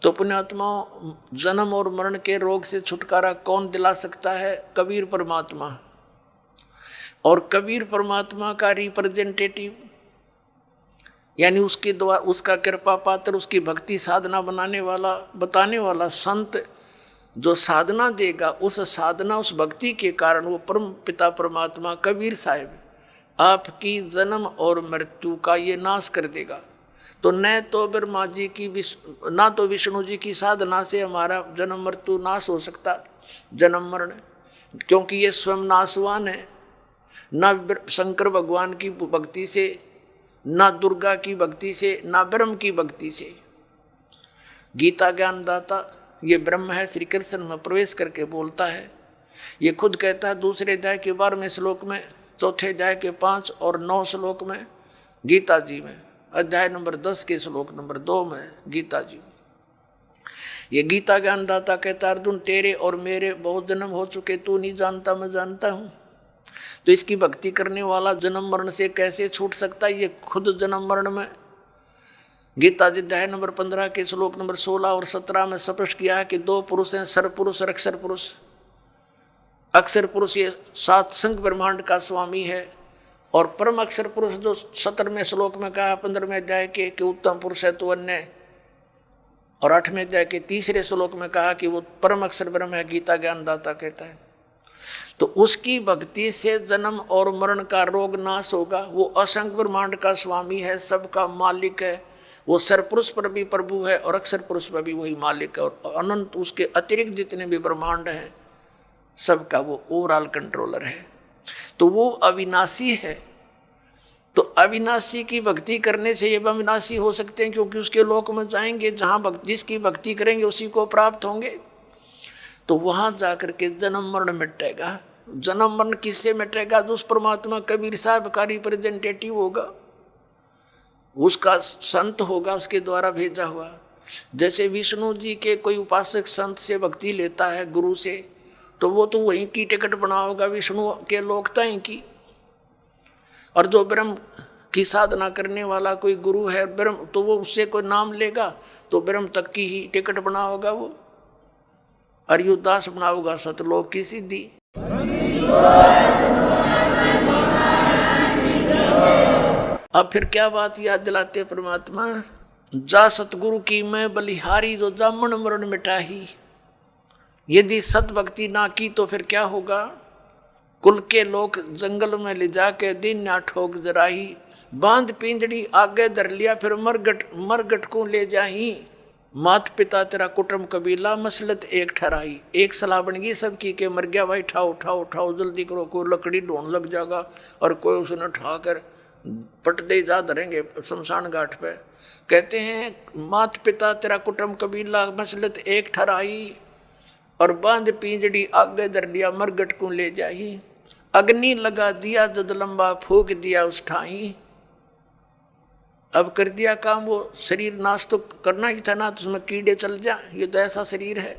तो पुण्यात्माओं, जन्म और मरण के रोग से छुटकारा कौन दिला सकता है? कबीर परमात्मा। और कबीर परमात्मा का रिप्रेजेंटेटिव यानी उसके द्वारा उसका कृपा पात्र, उसकी भक्ति साधना बताने वाला संत जो साधना देगा, उस साधना उस भक्ति के कारण वो परम पिता परमात्मा कबीर साहिब आपकी जन्म और मृत्यु का ये नाश कर देगा। तो न तो ब्रह्मा जी की ना तो विष्णु जी की साधना से हमारा जन्म मृत्यु नाश हो सकता, जन्म मरण, क्योंकि ये स्वयं नाशवान है। ना शंकर भगवान की भक्ति से, ना दुर्गा की भक्ति से, ना ब्रह्म की भक्ति से। गीता ज्ञानदाता ये ब्रह्म है, श्री कृष्ण में प्रवेश करके बोलता है। ये खुद कहता है दूसरे अध्याय के 12वें श्लोक में, चौथे अध्याय के 5 और 9 श्लोक में गीता जी में, अध्याय नंबर 10 के श्लोक नंबर 2 में गीता जी। ये गीता ज्ञानदाता कहता है अर्जुन तेरे और मेरे बहुत जन्म हो चुके, तू नहीं जानता मैं जानता हूँ। तो इसकी भक्ति करने वाला जन्म मरण से कैसे छूट सकता है? ये खुद जन्म मरण में गीता जी अध्याय नंबर 15 के श्लोक नंबर 16 और 17 में स्पष्ट किया है कि 2 पुरुष हैं, सर पुरुष और अक्षर पुरुष। अक्षर पुरुष ये 7 संघ ब्रह्मांड का स्वामी है, और परम अक्षर पुरुष जो 17वें श्लोक में कहा 15वें अध्याय के कि उत्तम पुरुष है तो अन्य, और 8वें अध्याय के 3रे श्लोक में कहा कि वो परम अक्षर ब्रह्म है, गीता ज्ञानदाता कहता है। तो उसकी भक्ति से जन्म और मरण का रोग नाश होगा। वो असंख्य ब्रह्मांड का स्वामी है, सबका मालिक है। वो सरपुरुष पर भी प्रभु है और अक्षर पुरुष पर भी वही मालिक है, और अनंत उसके अतिरिक्त जितने भी ब्रह्मांड हैं सबका वो ओवरऑल कंट्रोलर है। तो वो अविनाशी है। तो अविनाशी की भक्ति करने से ये अविनाशी हो सकते हैं, क्योंकि उसके लोक में जाएंगे जहाँ जिसकी भक्ति करेंगे उसी को प्राप्त होंगे। तो वहाँ जाकर के जन्म मरण मिटेगा। जन्म मरण किससे मिटेगा? जो उस परमात्मा कबीर साहब का रिप्रेजेंटेटिव होगा, उसका संत होगा, उसके द्वारा भेजा हुआ। जैसे विष्णु जी के कोई उपासक संत से भक्ति लेता है गुरु से, तो वो तो वहीं की टिकट बना होगा, विष्णु के लोकता ही की। और जो ब्रह्म की साधना करने वाला कोई गुरु है ब्रह्म, तो वो उससे कोई नाम लेगा तो ब्रह्म तक की ही टिकट बना होगा वो। अरियुदास बना होगा सतलोक की सिद्धि। अब फिर क्या बात याद दिलाते परमात्मा? जा सतगुरु की मैं बलिहारी, जो जामन मरण मिटाही। यदि सत भक्ति ना की तो फिर क्या होगा? कुल के लोग जंगल में ले जाके दिन ना ठोक जराही, बांध पिंजड़ी आगे धर लिया फिर मरगट को ले जाही। मात पिता तेरा कुटुंब कबीला मसलत एक ठहराई। एक सलाह बन गई सबकी के मर गया भाई, उठाओ उठाओ उठाओ जल्दी करो, कोई लकड़ी ढूंढ लग जाएगा, और कोई उसने उठा कर पट दे जा धरेंगे शमशान घाट पे। कहते हैं मात पिता तेरा कुटुंब कबीला मसलत एक ठहराई, और बांध पिंजड़ी आगे धर लिया मरगट को ले जाही। अग्नि लगा दिया जद लंबा फूक दिया उस ठाही। अब कर दिया काम, वो शरीर नाश तो करना ही था ना, तो उसमें कीड़े चल जा, ये तो ऐसा शरीर है।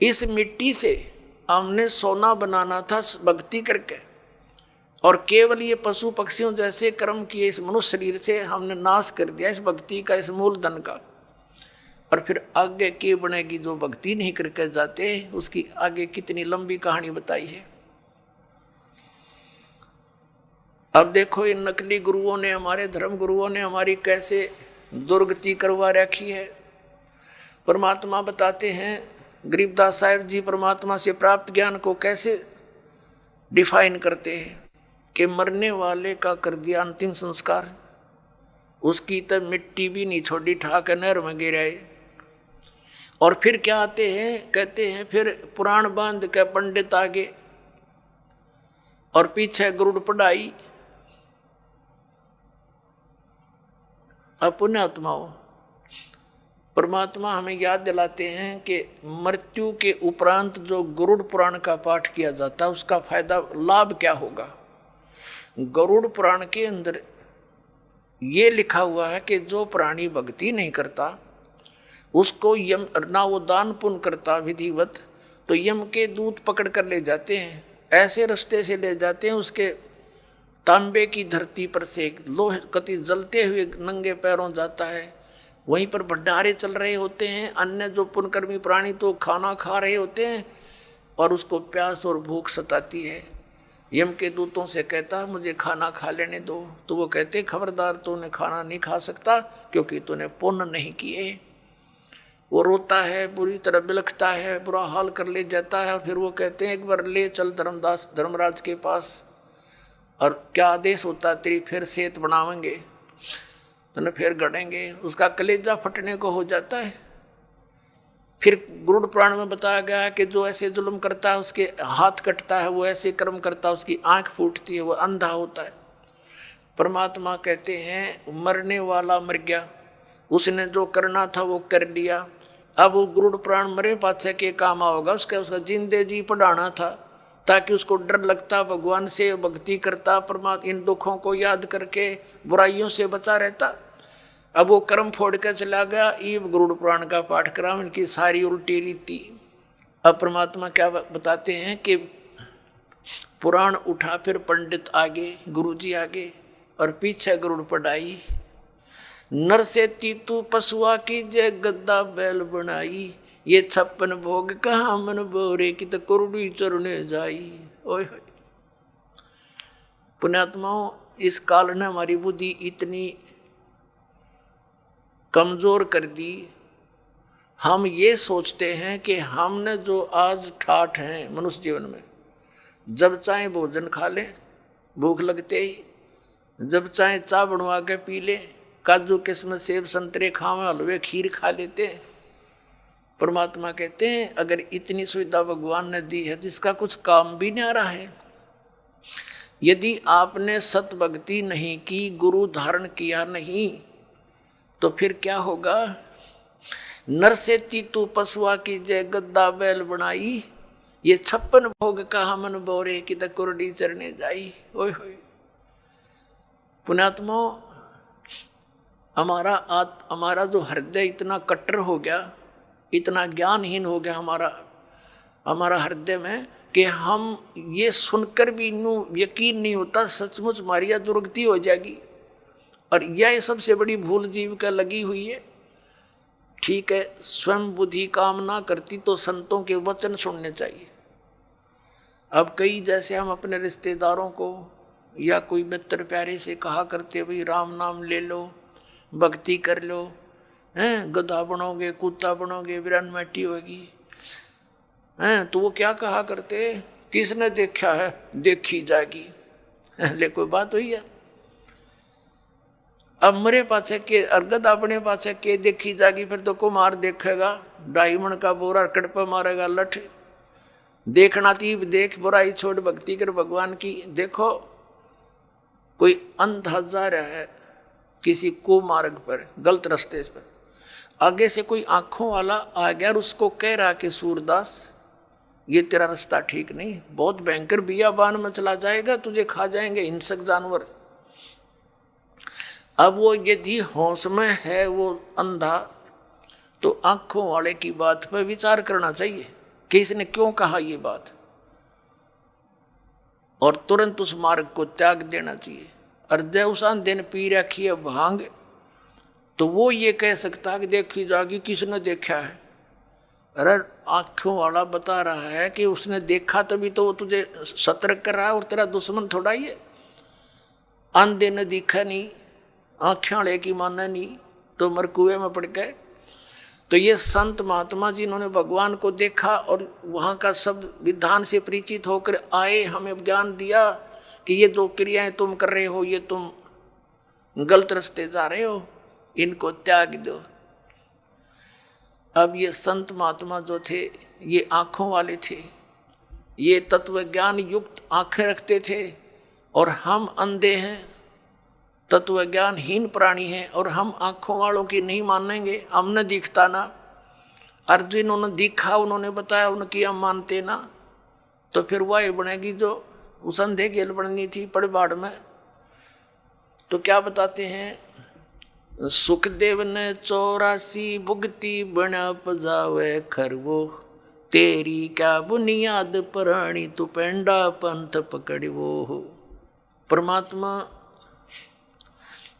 इस मिट्टी से हमने सोना बनाना था भक्ति करके, और केवल ये पशु पक्षियों जैसे कर्म किए इस मनुष्य शरीर से हमने नाश कर दिया इस भक्ति का, इस मूलधन का। और फिर आगे के बनेगी जो भक्ति नहीं करके जाते, उसकी आगे कितनी लंबी कहानी बताई है। अब देखो इन नकली गुरुओं ने, हमारे धर्म गुरुओं ने हमारी कैसे दुर्गति करवा रखी है। परमात्मा बताते हैं, गरीबदास साहिब जी परमात्मा से प्राप्त ज्ञान को कैसे डिफाइन करते हैं कि मरने वाले का कर दिया अंतिम संस्कार, उसकी तब मिट्टी भी नहीं छोड़ी, ठाक नहर में गिराए। और फिर क्या आते हैं, कहते हैं फिर पुराण बांध के पंडित आगे और पीछे गुरुड़ पढ़ाई। अपने आत्माओं, परमात्मा हमें याद दिलाते हैं कि मृत्यु के उपरांत जो गरुड़ पुराण का पाठ किया जाता है उसका फायदा लाभ क्या होगा। गरुड़ पुराण के अंदर ये लिखा हुआ है कि जो प्राणी भक्ति नहीं करता उसको यम ना वो दान पुण्य करता विधिवत, तो यम के दूत पकड़ कर ले जाते हैं, ऐसे रास्ते से ले जाते हैं उसके तांबे की धरती पर से लोहे कति जलते हुए नंगे पैरों जाता है, वहीं पर भंडारे चल रहे होते हैं, अन्य जो पुण्यकर्मी प्राणी तो खाना खा रहे होते हैं और उसको प्यास और भूख सताती है। यम के दूतों से कहता मुझे खाना खा लेने दो, तो वो कहते खबरदार, तूने खाना नहीं खा सकता क्योंकि तूने पुण्य नहीं किए। वो रोता है, बुरी तरह बिलखता है, बुरा हाल कर ले जाता है। और फिर वो कहते हैं एक बार ले चल धर्मराज के पास, और क्या आदेश होता तेरी फिर सेहत बनावेंगे, तो फिर गढ़ेंगे। उसका कलेजा फटने को हो जाता है। फिर गरुड़ पुराण में बताया गया है कि जो ऐसे जुल्म करता है उसके हाथ कटता है, वो ऐसे कर्म करता है उसकी आंख फूटती है, वो अंधा होता है। परमात्मा कहते हैं मरने वाला मर गया, उसने जो करना था वो कर लिया। अब वो गरुड़ पुराण मरे पाछे के काम आओगा, उसका जिंदे जी पढ़ाना था ताकि उसको डर लगता, भगवान से भक्ति करता, परमात्मा इन दुखों को याद करके बुराइयों से बचा रहता। अब वो कर्म फोड़ कर चला गया। ईब गरुड़ पुराण का पाठ कराम, इनकी सारी उल्टी रीति। अब परमात्मा क्या बताते हैं कि पुराण उठा, फिर पंडित आगे, गुरुजी आगे, और पीछे गरुड़ पढ़ाई। नर से तीतू पशुआ की जय गद्दा बैल बनाई, ये 56 भोग कहाँ मन बोरे की तो कुरुड़ी चरने जाई। ओए पुण्यात्माओं, इस काल ने हमारी बुद्धि इतनी कमजोर कर दी, हम ये सोचते हैं कि हमने जो आज ठाठ हैं मनुष्य जीवन में, जब चाहे भोजन खा लें भूख लगते ही, जब चाहे चाय बनवा के पी लें, काजू किस्म सेब संतरे खावें, हलवे खीर खा लेते हैं। परमात्मा कहते हैं अगर इतनी सुविधा भगवान ने दी है जिसका कुछ काम भी नहीं आ रहा है, यदि आपने सत भक्ति नहीं की, गुरु धारण किया नहीं, तो फिर क्या होगा। नर से तीतू पशुआ की जय गद्दा बैल बनाई, ये 56 भोग कहा मन बोरे की त कुरडी चरने जाई। ओए होए पुण्यात्मा, हमारा जो हृदय इतना कट्टर हो गया, इतना ज्ञानहीन हो गया हमारा हृदय में कि हम ये सुनकर भी इनू यकीन नहीं होता सचमुच हमारी दुर्गति हो जाएगी। और यह सबसे बड़ी भूल जीव का लगी हुई है। ठीक है, स्वयं बुद्धि काम ना करती तो संतों के वचन सुनने चाहिए। अब कई जैसे हम अपने रिश्तेदारों को या कोई मित्र प्यारे से कहा करते भाई राम नाम ले लो, भक्ति कर लो, हैं गधा बनोगे, कुत्ता बनोगे, वीरान मैटी होगी, हैं तो वो क्या कहा करते, किसने देखा है देखी जाएगी। ले कोई बात हुई है। अब मरे पाछे के अर्गद अपने पाछे के देखी जाएगी, फिर तो कुमार देखेगा, डायमंड का बोरा कड़पा मारेगा लठ। देखना थी देख, बुराई छोड़ भक्ति कर भगवान की। देखो कोई अंधा जा रहा है किसी कुमार्ग पर, गलत रास्ते पर, आगे से कोई आंखों वाला आ गया और उसको कह रहा कि सूरदास ये तेरा रास्ता ठीक नहीं, बहुत भयंकर बियाबान में चला जाएगा, तुझे खा जाएंगे हिंसक जानवर। अब वो यदि होश में है वो अंधा, तो आंखों वाले की बात पर विचार करना चाहिए कि इसने क्यों कहा ये बात, और तुरंत उस मार्ग को त्याग देना चाहिए। और जब उस अंधे ने पी रखी है भांग, तो वो ये कह सकता है कि देखी जाएगी किसने देखा है। अरे आंखों वाला बता रहा है कि उसने देखा तभी तो वो तुझे सतर्क कर रहा है, और तेरा दुश्मन थोड़ा ही है। अंधे ने दिखा नहीं, आँखें वाले की माना नहीं, तो मर कुएं में पड़ गए। तो ये संत महात्मा जिन्होंने भगवान को देखा और वहाँ का सब विधान से परिचित होकर आए, हमें ज्ञान दिया कि ये जो क्रियाएं तुम कर रहे हो ये तुम गलत रास्ते जा रहे हो, इनको त्याग दो। अब ये संत महात्मा जो थे ये आँखों वाले थे, ये तत्व ज्ञान युक्त आँखें रखते थे, और हम अंधे हैं, तत्व ज्ञानहीन प्राणी हैं, और हम आँखों वालों की नहीं मानेंगे। हमने दिखता ना, अर्जुन उन्होंने दिखा, उन्होंने बताया, उनकी हम मानते ना, तो फिर वह बनेगी जो उस अंधे गेल बननी थी पड़बाड़ में। तो क्या बताते हैं, सुखदेव ने 84 भुगती बना पजावे खरवो, तेरी क्या बुनियाद प्राणी तू पेंडा पंथ पकड़वो। परमात्मा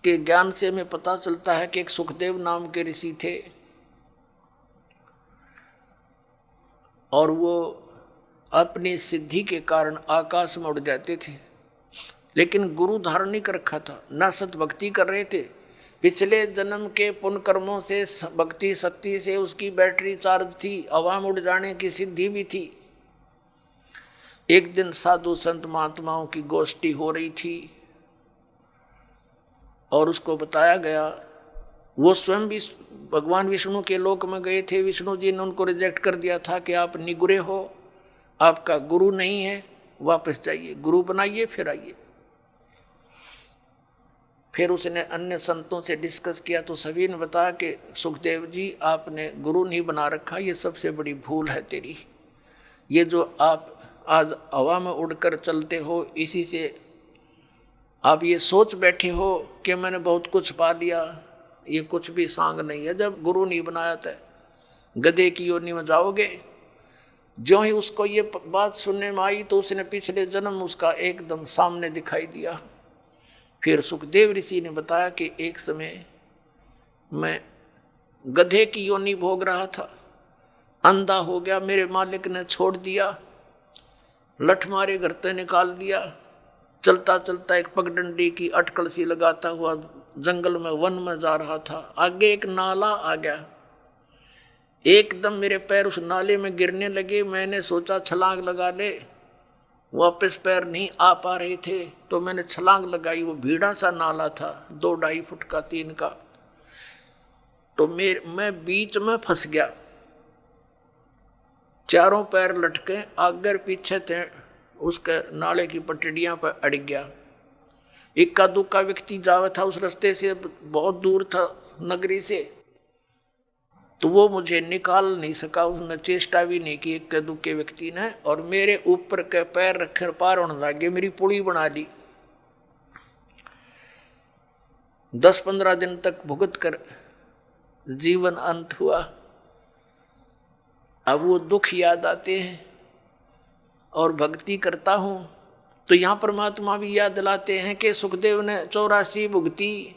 के ज्ञान से हमें पता चलता है कि एक सुखदेव नाम के ऋषि थे और वो अपनी सिद्धि के कारण आकाश में उड़ जाते थे, लेकिन गुरु धारण नहीं कर रखा था, ना सत भक्ति कर रहे थे। पिछले जन्म के पुण्य कर्मों से भक्ति शक्ति से उसकी बैटरी चार्ज थी, हवा में उड़ जाने की सिद्धि भी थी। एक दिन साधु संत महात्माओं की गोष्ठी हो रही थी और उसको बताया गया, वो स्वयं भी भगवान विष्णु के लोक में गए थे। विष्णु जी ने उनको रिजेक्ट कर दिया था कि आप निगुरे हो, आपका गुरु नहीं है, वापस जाइए, गुरु बनाइए फिर आइए। फिर उसने अन्य संतों से डिस्कस किया तो सभी ने बताया कि सुखदेव जी आपने गुरु नहीं बना रखा, ये सबसे बड़ी भूल है तेरी। ये जो आप आज हवा में उड़कर चलते हो, इसी से आप ये सोच बैठे हो कि मैंने बहुत कुछ पा लिया, ये कुछ भी सांग नहीं है। जब गुरु नहीं बनाया था, गधे की योनि में जाओगे। जो ही उसको ये बात सुनने में आई तो उसने पिछले जन्म उसका एकदम सामने दिखाई दिया। फिर सुखदेव ऋषि ने बताया कि एक समय मैं गधे की योनि भोग रहा था, अंधा हो गया, मेरे मालिक ने छोड़ दिया, लठ मारे घर से निकाल दिया। चलता चलता एक पगडंडी की अटकल सी लगाता हुआ जंगल में वन में जा रहा था। आगे एक नाला आ गया, एकदम मेरे पैर उस नाले में गिरने लगे। मैंने सोचा छलांग लगा ले, वापस पैर नहीं आ पा रहे थे तो मैंने छलांग लगाई। वो भीड़ा सा नाला था, 2-2.5 फुट का, 3 का। तो मैं बीच में फंस गया, चारों पैर लटके आगे पीछे थे, उसके नाले की पटड़ियां पर अड़ गया। इक्का दुक्का व्यक्ति जावे था उस रास्ते से, बहुत दूर था नगरी से, तो वो मुझे निकाल नहीं सका, उसने चेष्टा भी नहीं की इक्के दुक्के व्यक्ति ने, और मेरे ऊपर के पैर रखकर पार होने लगे, मेरी पुली बना ली। 10-15 दिन तक भुगत कर जीवन अंत हुआ। अब वो दुख याद आते हैं और भक्ति करता हूँ तो यहाँ परमात्मा भी याद दिलाते हैं कि सुखदेव ने 84 भुगती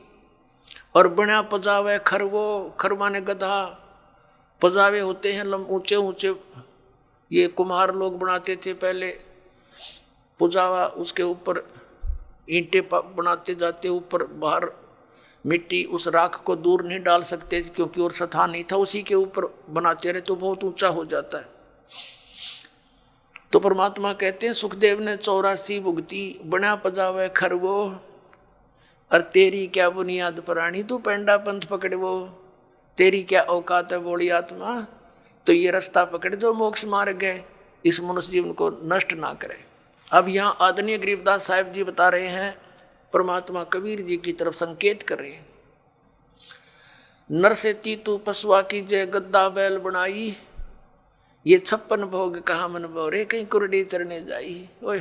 और बिना पजावे खरवो, खरवा ने गधा, पजावे होते हैं ऊंचे ऊंचे, ये कुम्हार लोग बनाते थे पहले, पुजावा उसके ऊपर ईंटें बनाते जाते, ऊपर बाहर मिट्टी, उस राख को दूर नहीं डाल सकते क्योंकि और सथा नहीं था, उसी के ऊपर बनाते रहे तो बहुत ऊंचा हो जाता है। तो परमात्मा कहते हैं सुखदेव ने 84 भुगती, बना पजावे खरवो, और तेरी क्या बुनियाद प्राणी, तू पेंडा पंथ पकड़वो, तेरी क्या औकात है बोली आत्मा, तो ये रास्ता पकड़ जो मोक्ष मार्ग है, इस मनुष्य जीवन को नष्ट ना करे। अब यहाँ आदरणीय गरीबदास साहिब जी बता रहे हैं, परमात्मा कबीर जी की तरफ संकेत कर रहे हैं। नर से तू पशुआ की जय गद्दा बैल बनाई, ये 56 भोग कहा मन बोरे, कहीं कुरडी चरने जाई। ओए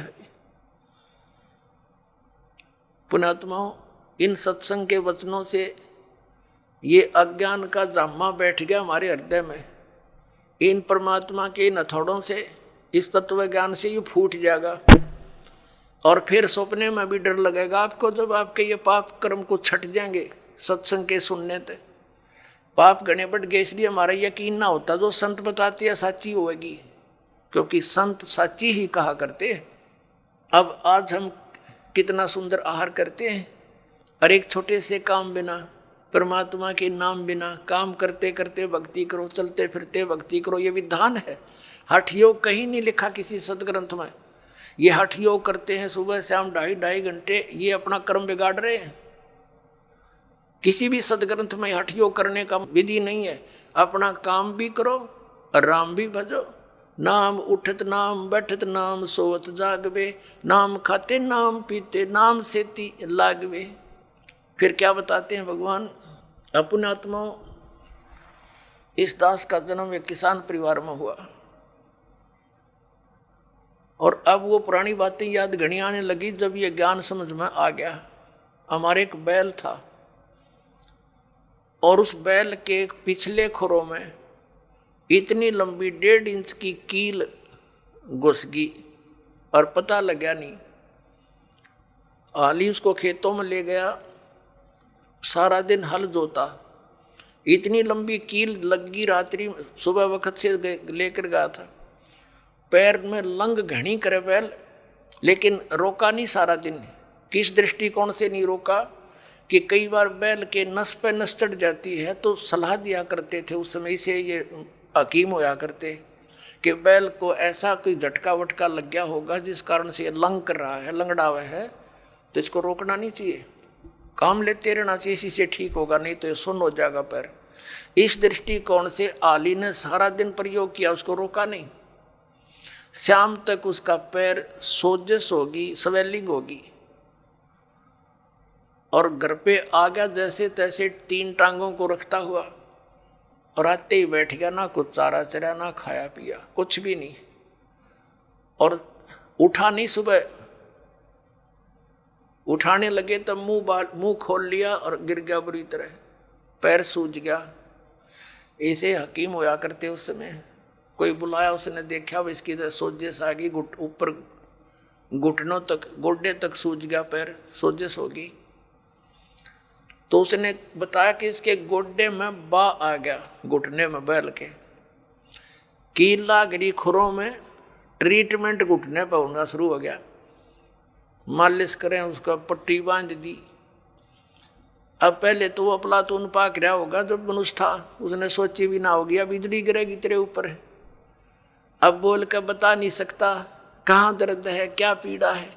पुणात्माओं, इन सत्संग के वचनों से ये अज्ञान का जामा बैठ गया हमारे हृदय में। इन परमात्मा के इन हथौड़ों से, इस तत्व ज्ञान से ये फूट जाएगा और फिर सपने में भी डर लगेगा आपको, जब आपके ये पाप कर्म को छट जाएंगे सत्संग के सुनने से। पाप गणे बढ़ गए इसलिए हमारा यकीन ना होता जो संत बताती है साची होगी, क्योंकि संत साची ही कहा करते हैं। अब आज हम कितना सुंदर आहार करते हैं, और एक छोटे से काम बिना, परमात्मा के नाम बिना, काम करते करते भक्ति करो, चलते फिरते भक्ति करो, ये विधान है। हठ योग कहीं नहीं लिखा किसी सदग्रंथ में। ये हठ योग करते हैं सुबह शाम 2.5 घंटे, ये अपना कर्म बिगाड़ रहे हैं। किसी भी सदग्रंथ में हठ योग करने का विधि नहीं है। अपना काम भी करो और राम भी भजो। नाम उठत नाम बैठत नाम सोवत जागवे, नाम खाते नाम पीते नाम सेती लागवे। फिर क्या बताते हैं भगवान, अपने आत्माओं, इस दास का जन्म एक किसान परिवार में हुआ और अब वो पुरानी बातें याद घनी आने लगी जब ये ज्ञान समझ में आ गया। हमारे एक बैल था और उस बैल के पिछले खुरों में इतनी लंबी 1.5 इंच की कील घुस गई और पता लगा नहीं। हाल ही उसको खेतों में ले गया सारा दिन हल जोता, इतनी लंबी कील लगी रात्रि सुबह वक्त से लेकर गया था, पैर में लंग घनी करे बैल, लेकिन रोका नहीं सारा दिन। किस दृष्टिकोण से नहीं रोका कि कई बार बैल के नस पे नस चढ़ जाती है, तो सलाह दिया करते थे उस समय से ये हकीम होया करते कि बैल को ऐसा कोई झटका वटका लग गया होगा जिस कारण से ये लंग कर रहा है, लंगड़ा हुआ है, तो इसको रोकना नहीं चाहिए, काम लेते रहना चाहिए, इसी से ठीक होगा, नहीं तो ये सुन्न हो जाएगा पैर। इस दृष्टिकोण से आली ने सारा दिन प्रयोग किया, उसको रोका नहीं। शाम तक उसका पैर सोजस होगी, स्वेलिंग होगी, और घर पे आ गया जैसे तैसे 3 टांगों को रखता हुआ, और आते ही बैठ गया, ना कुछ चारा चरा, ना खाया पिया, कुछ भी नहीं, और उठा नहीं। सुबह उठाने लगे तो मुंह खोल लिया और गिर गया बुरी तरह, पैर सूज गया। ऐसे हकीम होया करते उस समय। कोई बुलाया, उसने देखा इसकी तो सोजस आ गई, ऊपर घुटनों तक, गोडे तक सूज गया पैर, सोजस होगी। तो उसने बताया कि इसके गोडे में बा आ गया, घुटने में बैल के कील लाग रही खुरों में, ट्रीटमेंट घुटने पर होना शुरू हो गया। मालिश करें, उसका पट्टी बांध दी। अब पहले तो वो अफलातून पाक रहा होगा जब मनुष्य था, उसने सोची भी ना होगी अब बिजली गिरेगी तेरे ऊपर। अब बोल कर बता नहीं सकता कहाँ दर्द है, क्या पीड़ा है।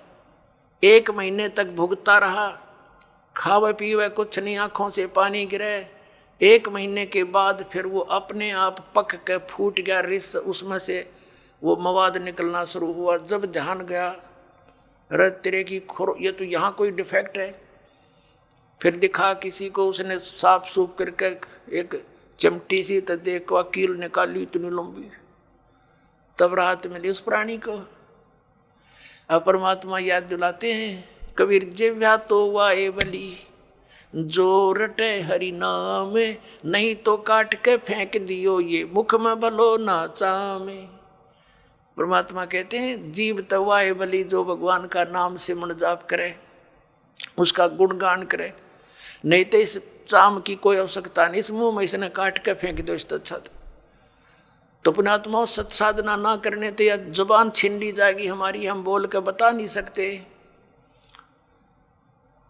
1 महीने तक भुगता रहा, खावे पीवे कुछ नहीं, आंखों से पानी गिरे। 1 महीने के बाद फिर वो अपने आप पक के फूट गया रिस, उसमें से वो मवाद निकलना शुरू हुआ। जब ध्यान गया, अरे तेरे की खुर, ये तो यहाँ कोई डिफेक्ट है। फिर दिखा किसी को, उसने साफ सूफ करके एक चिमटी सी तो देखो कील निकाली इतनी लंबी, तब राहत मिली उस प्राणी को। अब परमात्मा याद दिलाते हैं, कबीर जिव्या तो वाए बली जो रटे हरि नाम, नहीं तो काट के फेंक दियो ये मुख में भलो ना चामे। परमात्मा कहते हैं जीव तो वाए बली, जो भगवान का नाम से मन जाप करे, उसका गुणगान करे, नहीं तो इस चाम की कोई आवश्यकता नहीं, इस मुंह में इसने काट के फेंक दो इससे अच्छा। तो पुण्यात्मा सत साधना ना करने तो यह जुबान छीन ली जाएगी हमारी, हम बोल के बता नहीं सकते।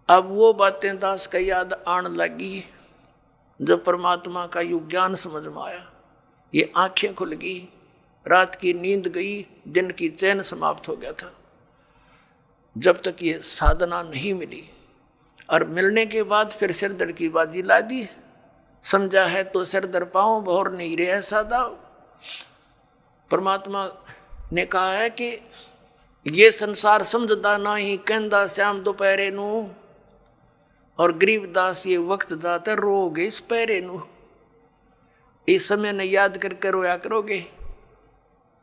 अब वो बातें दास का याद आने लगी जब परमात्मा का युग ज्ञान समझ में आया, ये आंखें खुल गई, रात की नींद गई, दिन की चैन समाप्त हो गया था। जब तक ये साधना नहीं मिली, और मिलने के बाद फिर सिरदर्द की बाजी ला दी। समझा है तो सिरदर पाऊं, भौर नहीं रहे सादा। परमात्मा ने कहा है कि ये संसार समझदा नहीं, कहंदा श्याम दोपहरे नू, और गरीबदास ये वक्त जाता रोगे इस पैरे नू। इस समय ने याद करके रोया करोगे।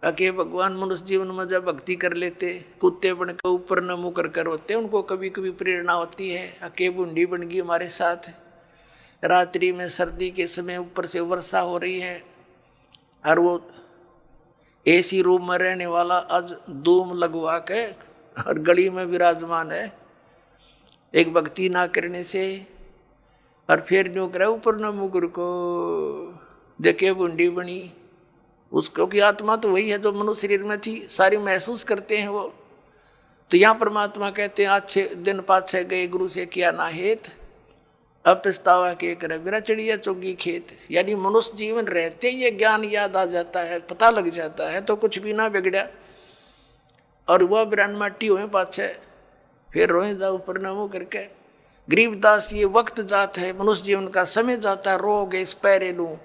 अके भगवान मनुष्य जीवन में जब भक्ति कर लेते, कुत्ते बन के ऊपर न मुँह कर रोते, उनको कभी कभी प्रेरणा होती है। अके बूंदी बन गई हमारे साथ, रात्रि में सर्दी के समय ऊपर से वर्षा हो रही है, और वो एसी रूम में रहने वाला आज धूम लगवा के और गली में विराजमान है, एक भक्ति ना करने से। और फिर न्यू करे ऊपर न मुकुर को देखे बूंदी बनी, उसको की आत्मा तो वही है जो मनुष्य शरीर में थी, सारी महसूस करते हैं वो। तो यहाँ परमात्मा कहते हैं अच्छे दिन पाछे गए गुरु से किया ना हेत, अब पछतावा के करे बिना चिड़िया चुगी खेत। यानी मनुष्य जीवन रहते ये ज्ञान याद आ जाता है, पता लग जाता है, तो कुछ भी ना बिगड़ा। और वह बिरान माटी हुए पाछे फिर रोए जाओ परिणामों करके। गरीबदास ये वक्त जाता है, मनुष्य जीवन का समय जाता है, रोगे इस पैरे लूँ,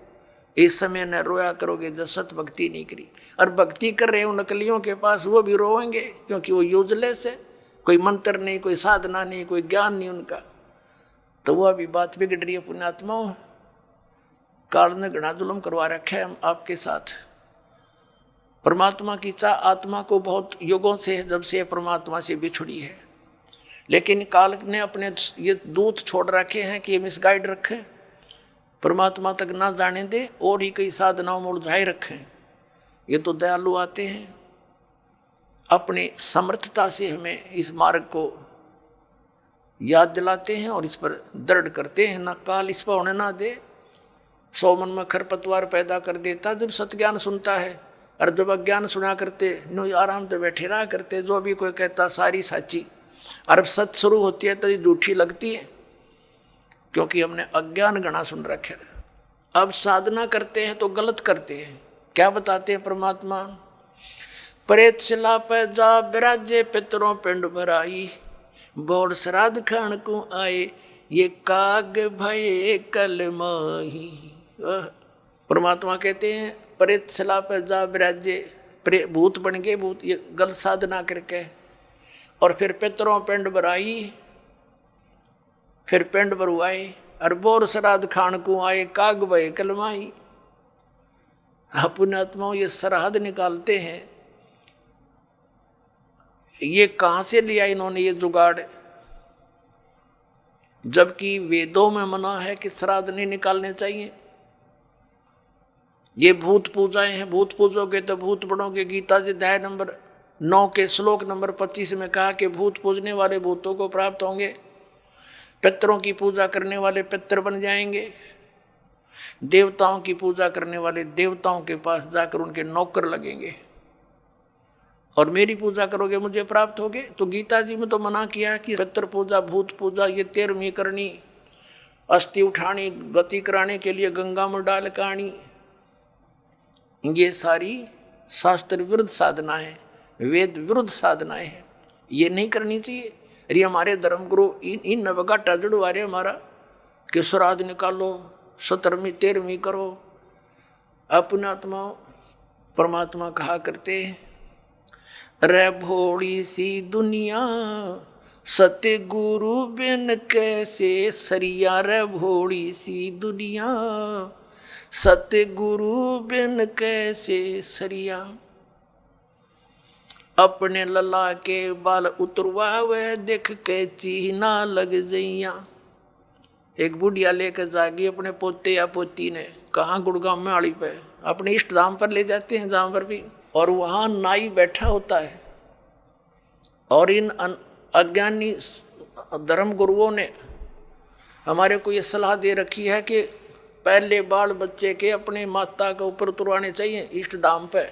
इस समय न रोया करोगे जब सत भक्ति नहीं करी। और भक्ति कर रहे हो नकलियों के पास, वो भी रोएंगे क्योंकि वो यूजलेस है, कोई मंत्र नहीं, कोई साधना नहीं, कोई ज्ञान नहीं उनका। तो वह भी बात बिगड़ रही है। पुण्यात्माओं, काल ने घना जुल्म करवा रखा है आपके साथ। परमात्मा की चाह आत्मा को बहुत युगों से है, जब से परमात्मा से बिछुड़ी है, लेकिन काल ने अपने ये दूत छोड़ रखे हैं कि ये मिसगाइड रखें, परमात्मा तक ना जाने दे, और ही कई साधनाओं में उलझाए रखें। ये तो दयालु आते हैं, अपनी समर्थता से हमें इस मार्ग को याद दिलाते हैं और इस पर दृढ़ करते हैं, ना काल इस पर होने ना दे। 100 मन में खरपतवार पैदा कर देता जब सत्ज्ञान सुनता है, और जब अज्ञान सुना करते नो आराम से बैठे रहा करते। जो भी कोई कहता सारी साची, और अब सच शुरू होती है तो ये झूठी लगती है, क्योंकि हमने अज्ञान गणा सुन रखे। अब साधना करते हैं तो गलत करते हैं। क्या बताते हैं परमात्मा? प्रेत शिला पे जा विराजे पितरों पिंड भराई, बोर श्राद्ध खान को आए ये काग भये कल माही। परमात्मा कहते हैं प्रेत शिला पे जा विराजे, भूत बन गए भूत, ये गलत साधना करके। और फिर पितरों पिंड भराई, फिर पिंड भरवाए, और बोर श्राद्ध खान को आए काग भये कल माही। पुण्यात्माओं ये श्राद्ध निकालते हैं, ये कहाँ से लिया इन्होंने ये जुगाड़? जबकि वेदों में मना है कि श्राद्ध नहीं निकालने चाहिए। ये भूत पूजाएं हैं, भूत पूजोगे तो भूत बनोगे। गीता जी अध्याय नंबर 9 के श्लोक नंबर 25 में कहा कि भूत पूजने वाले भूतों को प्राप्त होंगे, पितरों की पूजा करने वाले पितर बन जाएंगे, देवताओं की पूजा करने वाले देवताओं के पास जाकर उनके नौकर लगेंगे, और मेरी पूजा करोगे मुझे प्राप्त होगे। तो गीता जी में तो मना किया कि पितर पूजा भूत पूजा ये 13वीं करनी, अस्थि उठानी गति कराने के लिए गंगा में डाल कानी, ये सारी शास्त्र विरुद्ध साधना है, वेद विरुद्ध साधनाएं हैं, ये नहीं करनी चाहिए। अरे हमारे धर्मगुरु इन नवगाटा जड़वा रहे हमारा कि श्राद्ध निकालो, 17वीं 13वीं करो। अपनात्मा परमात्मा कहा करते रे भोड़ी सी दुनिया सत्य गुरु बिन कैसे सरिया, रे भोड़ी सी दुनिया सत्य गुरु बिन कैसे सरिया। अपने लला के बाल उतरवावे देख के चीना लग जइया। एक बुढ़िया लेकर जागी अपने पोते या पोती ने, कहाँ गुड़गांव में आड़ी पे अपने इष्ट धाम पर ले जाते हैं जहाँ पर भी, और वहाँ नाई बैठा होता है। और इन अज्ञानी धर्म गुरुओं ने हमारे को ये सलाह दे रखी है कि पहले बाल बच्चे के अपने माता के ऊपर उतरवाने चाहिए इष्ट धाम पे।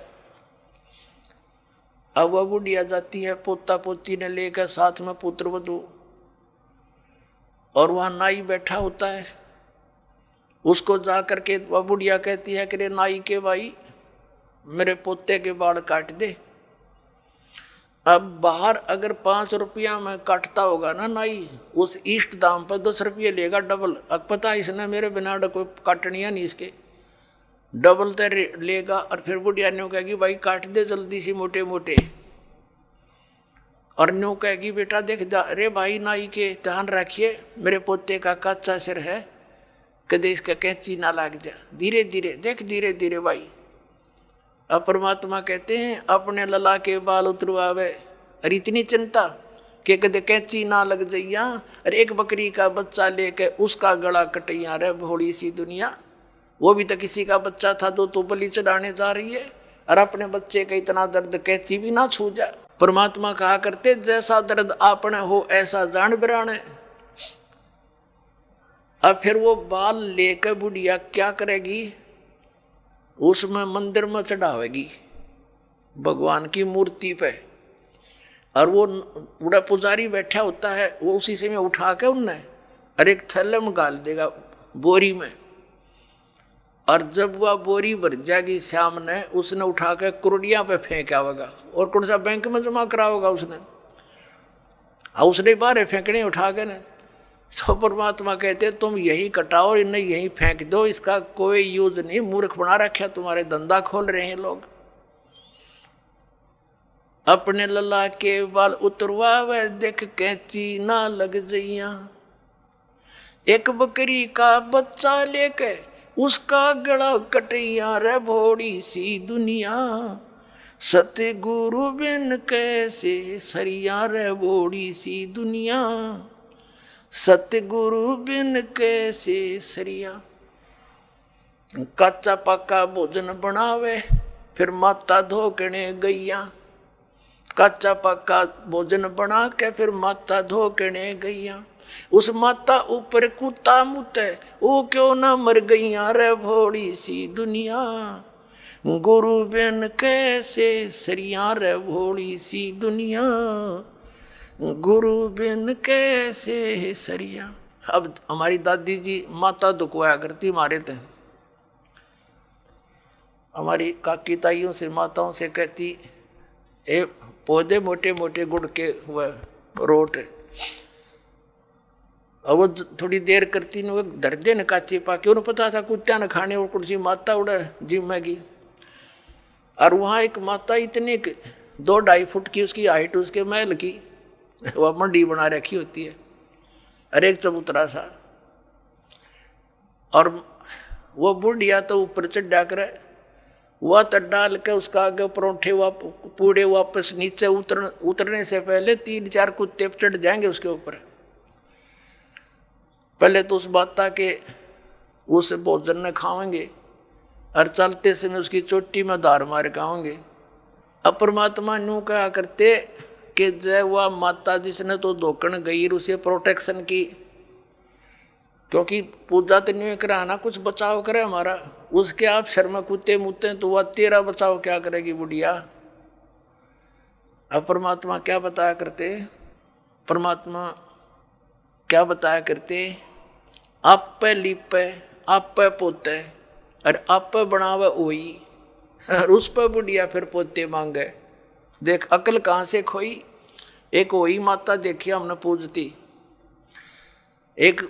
अब वह बुढ़िया जाती है पोता पोती ने लेकर, साथ में पुत्र वधू, और वहाँ नाई बैठा होता है। उसको जा करके वह बुढ़िया कहती है कि रे नाई के भाई मेरे पोते के बाल काट दे। अब बाहर अगर 5 रुपया में काटता होगा ना नाई, उस इष्ट दाम पर 10 रुपये लेगा डबल। अब पता है इसने मेरे बिना कोई काटनिया नहीं, इसके डबल तो लेगा। और फिर बुढ़िया न्यू कहेगी भाई काट दे जल्दी से मोटे मोटे, और न्यू कहेगी बेटा देख जा, अरे भाई नाई के ध्यान रखिए मेरे पोते का कच्चा सिर है, कदे इसका कैंची ना लग जा, धीरे धीरे देख धीरे धीरे भाई। अब परमात्मा कहते हैं अपने लला के बाल उतरवावे, और इतनी चिंता कि कदे कैंची ना लग जाइया, और एक बकरी का बच्चा लेके उसका गला कटैया रे भोड़ी सी दुनिया। वो भी तो किसी का बच्चा था जो तो बलि चढ़ाने जा रही है, और अपने बच्चे का इतना दर्द कैंची भी ना छू जा। परमात्मा कहा करते जैसा दर्द आपने हो ऐसा जान बिराने। अब फिर वो बाल लेकर बुढ़िया क्या करेगी, उसमें मंदिर में चढ़ावेगी भगवान की मूर्ति पे, और वो बूढ़ा पुजारी बैठा होता है, वो उसी से में उठा के उनने और एक थैले में डाल देगा बोरी में, और जब वह बोरी भर जाएगी शाम ने उसने उठा के कुरडिया पे फेंक आवेगा, और कौन सा बैंक में जमा कराओगा उसने, उसने बाहर फेंकने उठा के ने। तो परमात्मा कहते तुम यही कटाओ और इन्हें यही फेंक दो, इसका कोई यूज नहीं, मूर्ख बना रखा तुम्हारे, धंधा खोल रहे हैं लोग। अपने लला के बाल उतरवावे देख कैंची ना लग जइया। एक बकरी का बच्चा लेके उसका गला कटैया रे भोड़ी सी दुनिया। सत्य गुरु बिन कैसे सरिया रे भोड़ी सी दुनिया। सत्य गुरु बिन कैसे सरिया। कच्चा पक्का भोजन बनावे फिर माता धोकने गैया। कच्चा पक्का भोजन बना के फिर माता धोकने गैया। उस माता ऊपर कुत्ता मुते, वो क्यों ना मर गईया रे भोली सी दुनिया। गुरु बिन कैसे सरिया रे भोली सी दुनिया, गुरु बिन कैसे सरिया। अब हमारी दादी जी माता दुखवाया करती हमारे थे, हमारी काकी ताइयों से माताओं से कहती, ए पौधे मोटे मोटे गुड़ के हुए रोट, अब वो थोड़ी देर करती न धर दे न काचे पाके, उन्हें पता था कुत्ता न खाने और कुर्सी माता उड़ा जिम्मेगी। और वहाँ एक माता इतने 2-2.5 फुट की उसकी हाइट, उसके महल की वह मंडी बना रखी होती है, अरे एक चबूतरा सा, और वो बुढ़िया तो ऊपर चढ़ा कर वह तो डाल के उसका आगे परोठे पूड़े वापस नीचे उतरने से पहले 3-4 कुत्ते चढ़ जाएंगे उसके ऊपर। पहले तो उस माता के उस भोजन ने खाएंगे और चलते समय उसकी चोटी में धार मार खाएंगे। अब परमात्मा यूँ कहा करते कि जय वह माता जिसने तो धोकन गई उसे प्रोटेक्शन की, क्योंकि पूजा तो नहीं कराना, कुछ बचाव करे हमारा, उसके आप शर्मा कुत्ते मुत्ते तो वह तेरा बचाव क्या करेगी बुढ़िया। अब परमात्मा क्या बताया करते, परमात्मा क्या बताया करते, आप पे लिपे आप पे पोते और आप पे बनावे ओई, और उस पर बुढ़िया फिर पोते मांगे। देख अकल कहाँ से खोई। एक वही माता देखी हमने पूजती, एक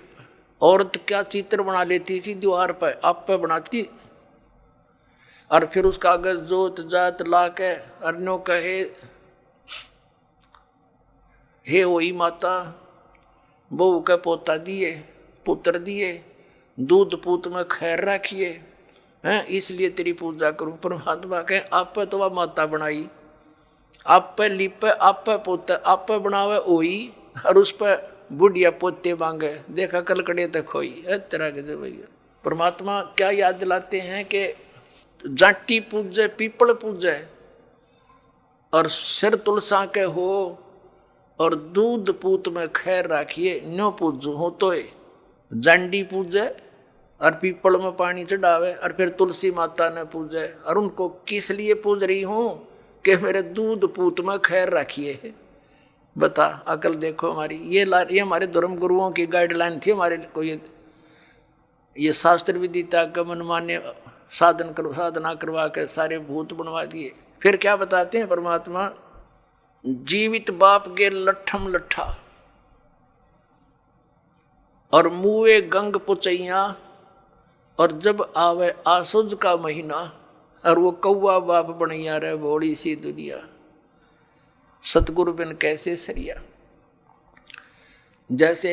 औरत क्या चित्र बना लेती थी दीवार पर, आप पे बनाती और फिर उसका कागज जोत जात ला के अर्नो कहे, हे वही माता बहू के पोता दिए पुत्र दिए, दूध पूत में खैर रखिए हैं, इसलिए तेरी पूजा करूं। परमात्मा कहे आप पे तो वह माता बनाई, आप पे लिपे आप पे पोते आप पे बनावे ओई, और उस पर बुढ़िया पोते मांगे। देखा कलकड़े तक खोई है तरह के जो भैया। परमात्मा क्या याद दिलाते हैं कि जाटी पूजे पीपल पूजे और सिर तुलसा के हो, और दूध पूत में खैर राखिए नो पूजू हो तो जांडी पूजे और पीपल में पानी चढ़ावे, और फिर तुलसी माता ने पूजे, और उनको किस लिए पूज रही हूँ कि मेरे दूध पूत में खैर रखिए। बता अकल देखो हमारी, ये हमारे धर्म गुरुओं की गाइडलाइन थी हमारे को, ये शास्त्र विदिता का मनमान्य साधना करवा के सारे भूत बनवा दिए। फिर क्या बताते हैं परमात्मा, जीवित बाप के लट्ठम लट्ठा और मुए गंग पुचैया, और जब आवे आसुज का महीना, और वो कौवा बाप बनैया रे भोली सी दुनिया, सतगुरु बिन कैसे सरिया। जैसे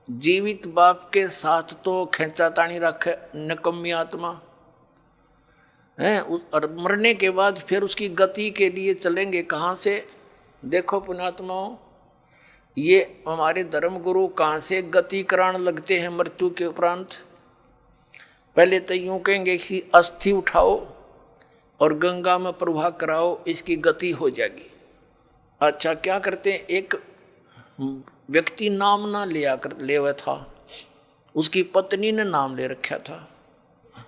जीवित बाप के साथ तो खेचा तानी रखे नकम्मी आत्मा है, और मरने के बाद फिर उसकी गति के लिए चलेंगे कहाँ से। देखो पुण्यात्माओं, ये हमारे धर्म गुरु कहाँ से गति कराने लगते हैं मृत्यु के उपरांत। पहले तो यूँ कहेंगे कि अस्थि उठाओ और गंगा में प्रवाह कराओ, इसकी गति हो जाएगी। अच्छा क्या करते हैं, एक व्यक्ति नाम ना ले हुआ था, उसकी पत्नी ने नाम ले रखा था।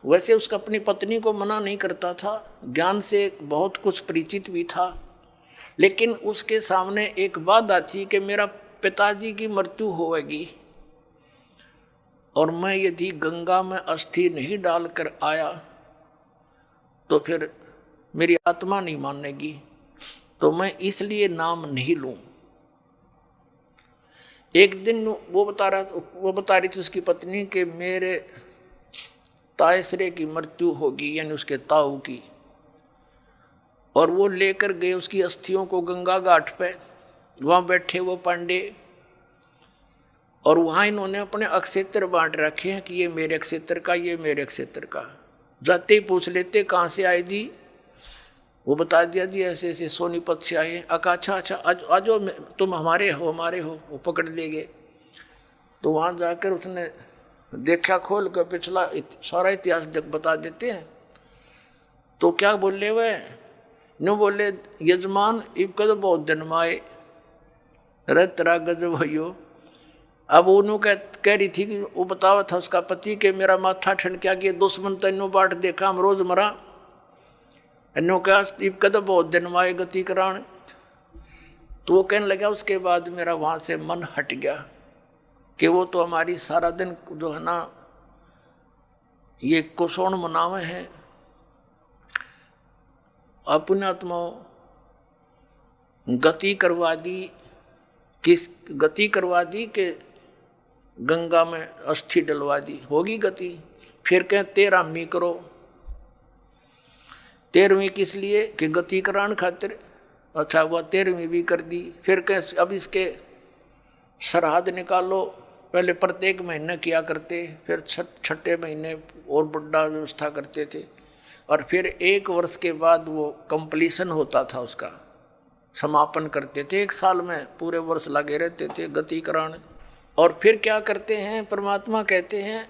वैसे उसका अपनी पत्नी को मना नहीं करता था, ज्ञान से बहुत कुछ परिचित भी था, लेकिन उसके सामने एक बात थी कि मेरा पिताजी की मृत्यु होगी और मैं यदि गंगा में अस्थि नहीं डालकर आया तो फिर मेरी आत्मा नहीं मानेगी, तो मैं इसलिए नाम नहीं लूं। एक दिन वो बता रही थी उसकी पत्नी कि मेरे तायसरे की मृत्यु होगी, यानी उसके ताऊ की, और वो लेकर गए उसकी अस्थियों को गंगा घाट पे। वहाँ बैठे वो पांडे, और वहाँ इन्होंने अपने अक्षेत्र बांट रखे हैं कि ये मेरे अक्षेत्र का, ये मेरे अक्षेत्र का। जाते ही पूछ लेते कहाँ से आए जी, वो बता दिया जी ऐसे ऐसे सोनीपत से आए। अच्छा अच्छा आज तुम हमारे हो। वो पकड़ ले गए। तो वहाँ जाकर उसने देखा, खोल कर पिछला सारा इतिहास बता देते हैं। तो क्या बोले वह, नो बोले यजमान इब कद बहुत दिन माए रे तेरा गजब भयो, अब उन्हों कह रही थी कि वो बतावा था उसका पति कि मेरा माथा ठनक्या कि दुश्मन तो इन्हों बाट देखा हम रोज मरा, इन्हों क्या स्तीप कद बहुत दिन वाए गति कराण। तो वो कहने लगा उसके बाद मेरा वहाँ से मन हट गया कि वो तो हमारी सारा दिन जो है ना ये कुशोण मनावे हैं। पुण्यात्माओं गति करवा दी, किस गति करवा दी कि गंगा में अस्थि डलवा दी, होगी गति। फिर कहें 13वीं करो, 13वीं किस लिए कि गति कराने खातिर। अच्छा वह 13वीं भी कर दी। फिर कहें अब इसके सरहद निकालो, पहले प्रत्येक महीने किया करते, फिर छठे महीने और बड़ा व्यवस्था करते थे, और फिर 1 वर्ष के बाद वो कंप्लीशन होता था, उसका समापन करते थे। 1 साल में पूरे वर्ष लगे रहते थे गति कराने। और फिर क्या करते हैं, परमात्मा कहते हैं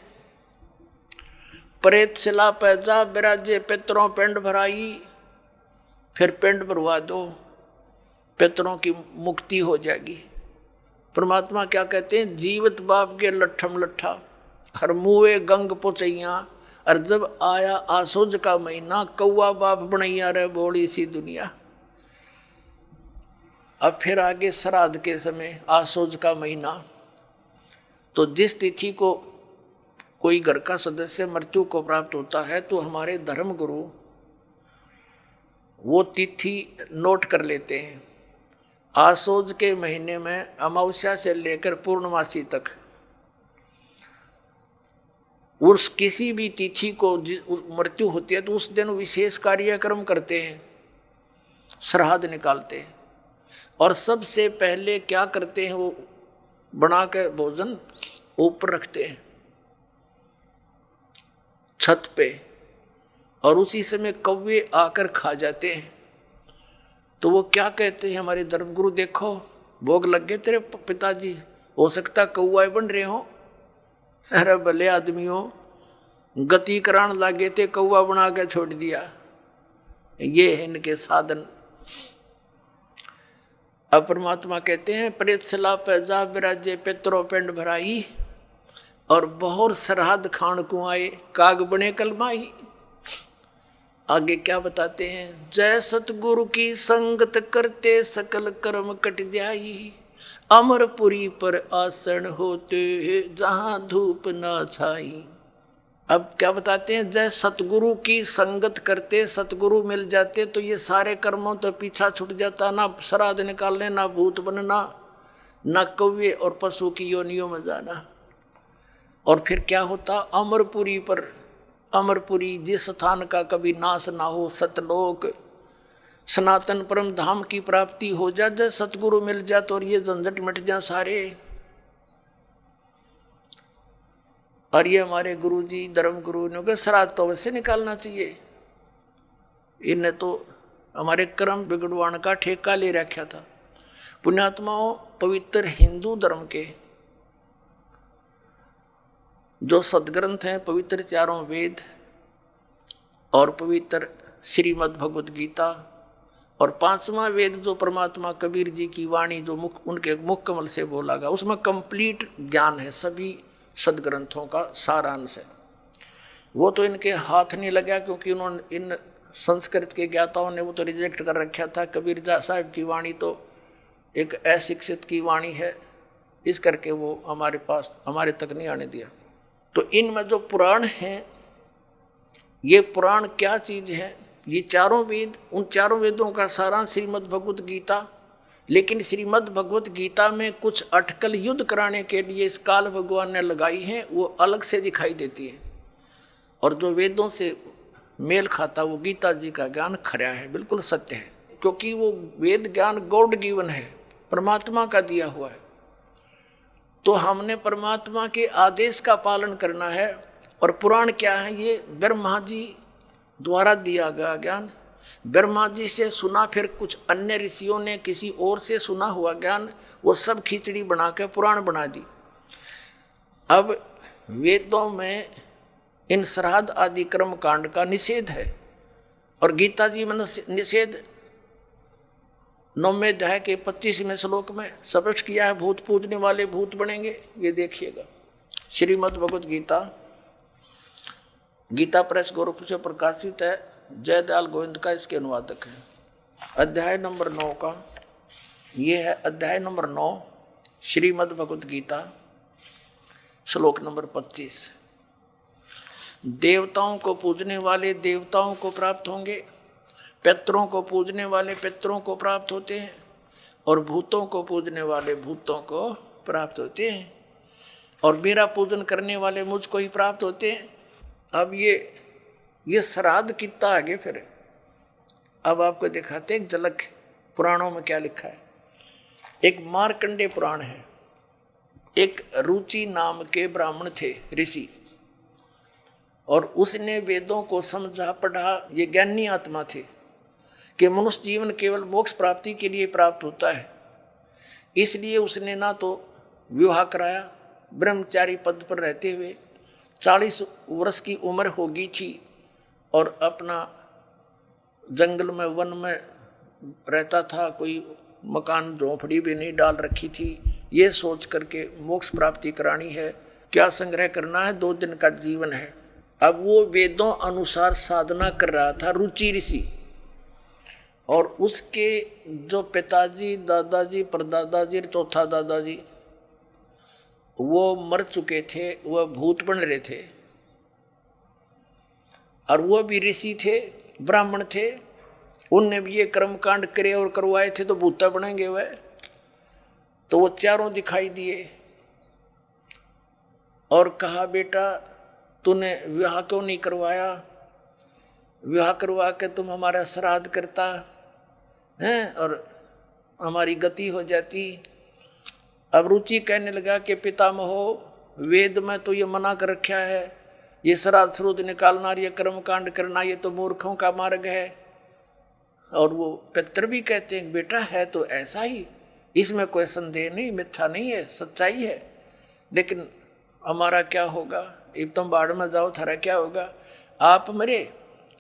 प्रेत शिला पैजा बिराजे पितरों पिंड भराई। फिर पिंड भरवा दो, पितरों की मुक्ति हो जाएगी। परमात्मा क्या कहते हैं, जीवित बाप के लट्ठम लट्ठा हर मुए गंग पुचैया। और जब आया आसोज का महीना, कौआ बाप बनैया रे बोली सी दुनिया। अब फिर आगे श्राद्ध के समय आसोज का महीना, तो जिस तिथि को कोई घर का सदस्य मृत्यु को प्राप्त होता है तो हमारे धर्म गुरु वो तिथि नोट कर लेते हैं। आसोज के महीने में अमावस्या से लेकर पूर्णमासी तक उस किसी भी तिथि को मृत्यु होती है तो उस दिन विशेष कार्यक्रम करते हैं, श्राद्ध निकालते हैं। और सबसे पहले क्या करते हैं, वो बना के भोजन ऊपर रखते हैं छत पे, और उसी समय कौवे आकर खा जाते हैं। तो वो क्या कहते हैं हमारे धर्मगुरु, देखो भोग लग गए तेरे पिताजी, हो सकता कौआ बन रहे हो। अरे भले आदमियों, गति करान लागे थे, कौआ बना के छोड़ दिया। ये है इनके साधन। अब परमात्मा कहते हैं प्रेत शिला पैजा बिराजे पितरों पिंड भराई। और बहुत सरहद खान को आए, काग बने कलमाई। आगे क्या बताते हैं, जय सतगुरु की संगत करते सकल कर्म कट जाई। अमरपुरी पर आसन होते जहां धूप ना छाई। अब क्या बताते हैं, जय सतगुरु की संगत करते, सतगुरु मिल जाते तो ये सारे कर्मों तो पीछा छूट जाता, ना श्राद्ध निकालने, ना भूत बनना, ना कौवे और पशु की योनियों में जाना। और फिर क्या होता, अमरपुरी पर, अमरपुरी जिस स्थान का कभी नाश ना हो, सतलोक सनातन परम धाम की प्राप्ति हो जाए, जब सतगुरु मिल जाए तो और ये झंझट मिट जाए सारे। और ये हमारे गुरुजी धर्म गुरु ने कहा श्राद्ध तो वैसे निकालना चाहिए, इन्हें तो हमारे कर्म बिगड़वाने का ठेका ले रखा था। पुण्यात्माओं, पवित्र हिंदू धर्म के जो सदग्रंथ हैं, पवित्र 4 वेद और पवित्र श्रीमद् भगवद गीता, और 5वां वेद जो परमात्मा कबीर जी की वाणी जो उनके मुख कमल से बोला गया, उसमें कंप्लीट ज्ञान है, सभी सदग्रंथों का सारांश है। वो तो इनके हाथ नहीं लगा, क्योंकि उन्होंने इन संस्कृत के ज्ञाताओं ने वो तो रिजेक्ट कर रखा था। कबीर साहब की वाणी तो एक अशिक्षित की वाणी है, इस करके वो हमारे पास, हमारे तक नहीं आने दिया। तो इनमें जो पुराण हैं, ये पुराण क्या चीज़ है, ये 4 वेद, उन 4 वेदों का सारांश श्रीमद् भगवत गीता। लेकिन श्रीमद् भगवत गीता में कुछ अटकल युद्ध कराने के लिए इस काल भगवान ने लगाई हैं, वो अलग से दिखाई देती है। और जो वेदों से मेल खाता वो गीता जी का ज्ञान खरा है, बिल्कुल सत्य है, क्योंकि वो वेद ज्ञान गॉड गिवन है, परमात्मा का दिया हुआ है। तो हमने परमात्मा के आदेश का पालन करना है। और पुराण क्या है, ये ब्रह्मा जी द्वारा दिया गया ज्ञान, ब्रह्मा जी से सुना, फिर कुछ अन्य ऋषियों ने किसी और से सुना हुआ ज्ञान, वो सब खिचड़ी बना के पुराण बना दी। अब वेदों में इन श्राद्ध आदि कर्म कांड का निषेध है, और गीता जी में निषेध 9वें अध्याय के 25वें श्लोक में स्पष्ट किया है, भूत पूजने वाले भूत बनेंगे। ये देखिएगा, श्रीमद् भगवत गीता, गीता प्रेस गोरखपुर से प्रकाशित है, जयदयाल गोविंद का इसके अनुवादक है। अध्याय नंबर 9 का ये है, अध्याय नंबर 9 श्रीमद् भगवत गीता, श्लोक नंबर 25। देवताओं को पूजने वाले देवताओं को प्राप्त होंगे, पितरों को पूजने वाले पितरों को प्राप्त होते हैं, और भूतों को पूजने वाले भूतों को प्राप्त होते हैं, और मेरा पूजन करने वाले मुझको ही प्राप्त होते हैं। अब ये श्राद्ध कितना आगे फिर, अब आपको दिखाते हैं एक झलक पुराणों में क्या लिखा है। एक मार्कंडेय पुराण है। एक रुचि नाम के ब्राह्मण थे, ऋषि, और उसने वेदों को समझा पढ़ा। ये ज्ञानी आत्मा थे कि मनुष्य जीवन केवल मोक्ष प्राप्ति के लिए प्राप्त होता है। इसलिए उसने ना तो विवाह कराया, ब्रह्मचारी पद पर रहते हुए 40 वर्ष की उम्र हो गई थी, और अपना जंगल में वन में रहता था, कोई मकान झोंपड़ी भी नहीं डाल रखी थी। ये सोच करके मोक्ष प्राप्ति करानी है, क्या संग्रह करना है, 2 दिन का जीवन है। अब वो वेदों अनुसार साधना कर रहा था, रुचि ऋषि, और उसके जो पिताजी, दादाजी, परदादाजी और चौथा दादाजी वो मर चुके थे, वह भूत बन रहे थे, और वो भी ऋषि थे, ब्राह्मण थे। उनने भी ये कर्मकांड करे और करवाए थे, तो भूता बनेंगे वह। तो वो चारों दिखाई दिए और कहा, बेटा तूने विवाह क्यों नहीं करवाया? विवाह करवा के तुम हमारा श्राद्ध करता हैं और हमारी गति हो जाती। अब रुचि कहने लगा कि पितामहो, वेद में तो ये मना कर रखा है, ये श्राद्ध श्रुद्ध निकालना, ये कर्मकांड करना, ये तो मूर्खों का मार्ग है। और वो पितर भी कहते हैं, बेटा है तो ऐसा ही, इसमें कोई संदेह नहीं, मिथ्या नहीं है, सच्चाई है। लेकिन हमारा क्या होगा? अब तुम बाढ़ में जाओ, थारा क्या होगा? आप मरे,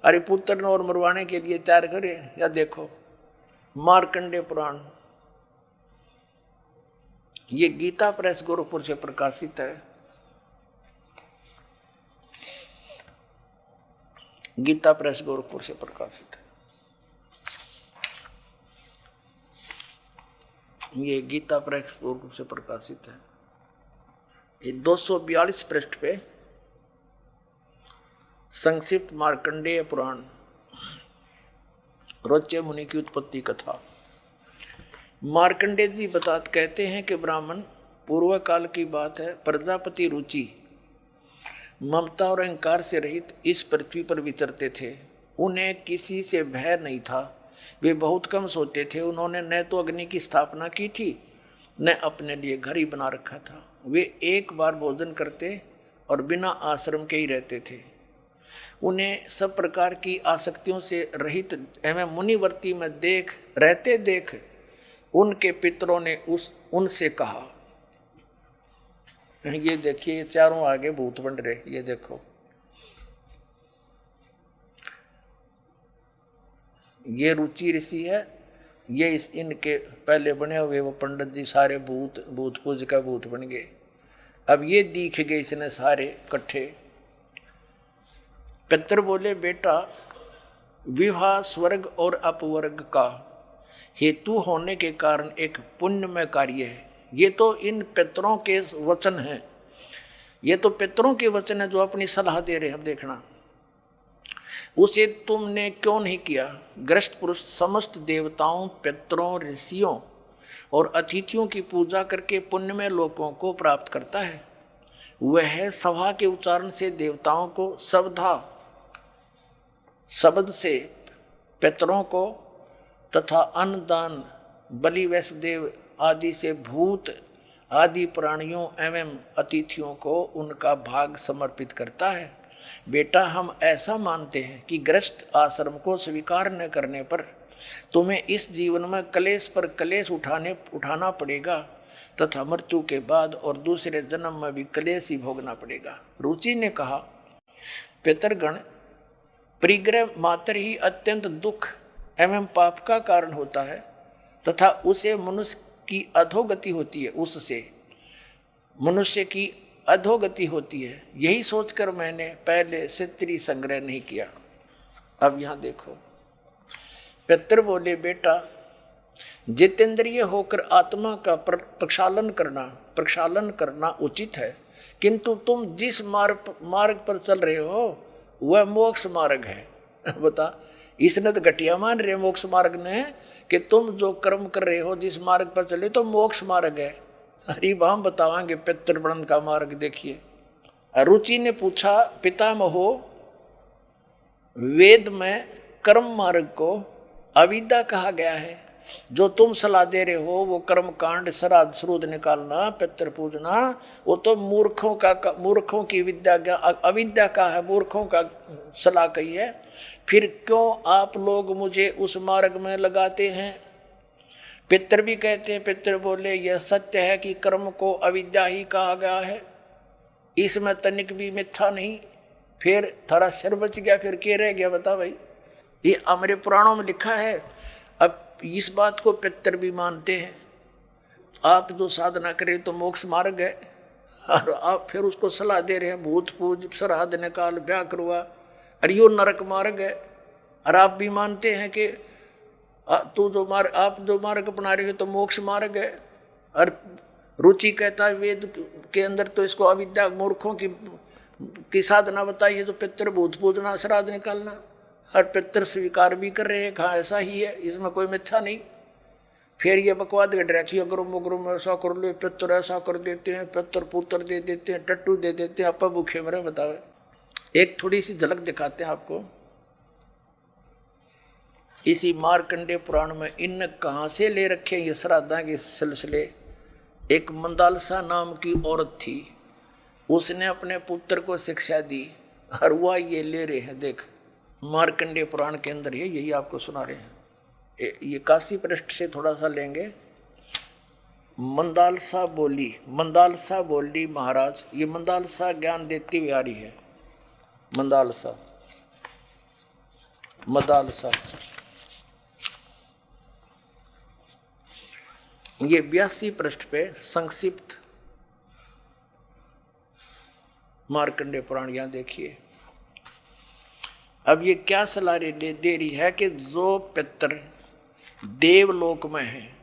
अरे पुत्र और मरवाने के लिए तैयार करे। या देखो मार्कंडेय पुराण, ये गीता प्रेस गोरखपुर से प्रकाशित है। गीता प्रेस गोरखपुर से प्रकाशित है। ये गीता प्रेस गोरखपुर से प्रकाशित है। ये 242 पृष्ठ पे संक्षिप्त मार्कंडेय पुराण, रोच्य मुनि की उत्पत्ति कथा। मार्कंडेय जी कहते हैं कि ब्राह्मण, पूर्व काल की बात है, प्रजापति रुचि ममता और अहंकार से रहित इस पृथ्वी पर विचरते थे। उन्हें किसी से भय नहीं था, वे बहुत कम सोते थे। उन्होंने न तो अग्नि की स्थापना की थी, न अपने लिए घर ही बना रखा था। वे एक बार भोजन करते और बिना आश्रम के ही रहते थे। उन्हें सब प्रकार की आसक्तियों से रहित एवं मुनिवर्ती में देख उनके पितरों ने उनसे कहा, ये देखिए, ये चारों आगे भूत बन रहे, ये देखो, ये रुचि ऋषि है, ये इनके पहले बने हुए वो पंडित जी सारे भूत पूज का भूत बन गए। अब ये दिख गए इसने सारे इकट्ठे। पितर बोले, बेटा विवाह स्वर्ग और अपवर्ग का हेतु होने के कारण एक पुण्यमय कार्य है। ये तो इन पितरों के वचन हैं, ये तो पितरों के वचन है जो अपनी सलाह दे रहे हैं। अब देखना, उसे तुमने क्यों नहीं किया? ग्रस्त पुरुष समस्त देवताओं, पितरों, ऋषियों और अतिथियों की पूजा करके पुण्यमय लोकों को प्राप्त करता है। वह सभा के उच्चारण से देवताओं को, शब्द से पितरों को तथा अन्नदान, बलि, वैष्णदेव आदि से भूत आदि प्राणियों एवं अतिथियों को उनका भाग समर्पित करता है। बेटा, हम ऐसा मानते हैं कि गृहस्थ आश्रम को स्वीकार न करने पर तुम्हें इस जीवन में कलेश पर कलेश उठाना पड़ेगा तथा मृत्यु के बाद और दूसरे जन्म में भी कलेश ही भोगना पड़ेगा। रुचि ने कहा, पितरगण, परिग्रह मात्र ही अत्यंत दुख एवं पाप का कारण होता है। तथा उसे मनुष्य की अधोगति होती है, उससे मनुष्य की अधोगति होती है। यही सोचकर मैंने पहले से त्रिसंग्रह नहीं किया। अब यहां देखो, पितर बोले बेटा, जितेंद्रिय होकर आत्मा का प्रक्षालन करना उचित है, किंतु तुम जिस मार्ग पर चल रहे हो वह मोक्ष मार्ग है। बता, इसने तो घटिया मान रहे मोक्ष मार्ग ने कि तुम जो कर्म कर रहे हो जिस मार्ग पर चले तो मोक्ष मार्ग है। अरे हम बतावांगे पितृवृंद का मार्ग। देखिए, रुचि ने पूछा, पितामहो, वेद में कर्म मार्ग को अविद्या कहा गया है, जो तुम सलाह दे रहे हो वो कर्म कांड, श्राद्ध श्रूद निकालना, पितृ पूजना, वो तो मूर्खों की विद्या, अविद्या का है, मूर्खों का सलाह कही है। फिर क्यों आप लोग मुझे उस मार्ग में लगाते हैं? पितृ भी कहते हैं, पितृ बोले यह सत्य है कि कर्म को अविद्या ही कहा गया है, इसमें तनिक भी मिथ्या नहीं। फिर थारा सिर बच गया, फिर क्या रह गया बता भाई? ये हमारे पुराणों में लिखा है। अब इस बात को पितर भी मानते हैं, आप जो साधना करें तो मोक्ष मार्ग है, और आप फिर उसको सलाह दे रहे हैं भूत पूज, श्राद्ध निकाल, ब्याह करवा, अरे यो नरक मार्ग है। और आप भी मानते हैं कि आप जो मार्ग अपना रहे हो तो मोक्ष मार्ग है। और रुचि कहता है वेद के अंदर तो इसको अविद्या मूर्खों की साधना बताई है, तो पितर भूत पूजना, श्राद्ध निकालना, और पितर स्वीकार भी कर रहे हैं, कहाँ ऐसा ही है, इसमें कोई मिथ्या नहीं। फिर ये बकवाद गढ़ रखी, अग्रुम ऐसा कर लो, पितर ऐसा कर देते हैं, पितर पुत्र दे देते हैं, टट्टू दे देते हैं, आप भूखे मरे। बतावे, एक थोड़ी सी झलक दिखाते हैं आपको इसी मार्कंडेय पुराण में। इन कहाँ से ले रखे ये श्राद्धा के सिलसिले? एक मंदालसा नाम की औरत थी, उसने अपने पुत्र को शिक्षा दी, और वह ये ले रहे हैं। देख, मार्कंडेय पुराण के अंदर है, यही आपको सुना रहे हैं। ये काशी पृष्ठ से थोड़ा सा लेंगे। मंदालसा बोली महाराज, ये मंदालसा ज्ञान देती हुई आ रही है। मंदालसा ये 82 पृष्ठ पे संक्षिप्त मार्कंडेय पुराण, यहां देखिए। अब ये क्या सलाह दे रही है कि जो पितर देवलोक में हैं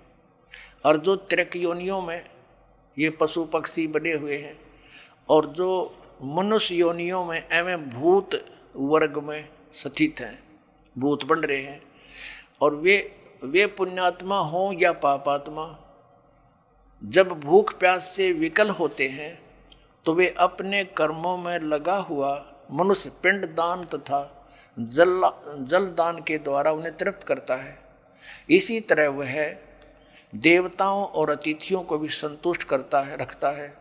और जो त्रिक योनियों में ये पशु पक्षी बने हुए हैं, और जो मनुष्य योनियों में एवं भूत वर्ग में स्थित हैं, भूत बन रहे हैं, और वे पुण्यात्मा हों या पापात्मा, जब भूख प्यास से विकल होते हैं तो वे अपने कर्मों में लगा हुआ मनुष्य पिंड दान तथा जल दान के द्वारा उन्हें तृप्त करता है। इसी तरह वह देवताओं और अतिथियों को भी संतुष्ट रखता है।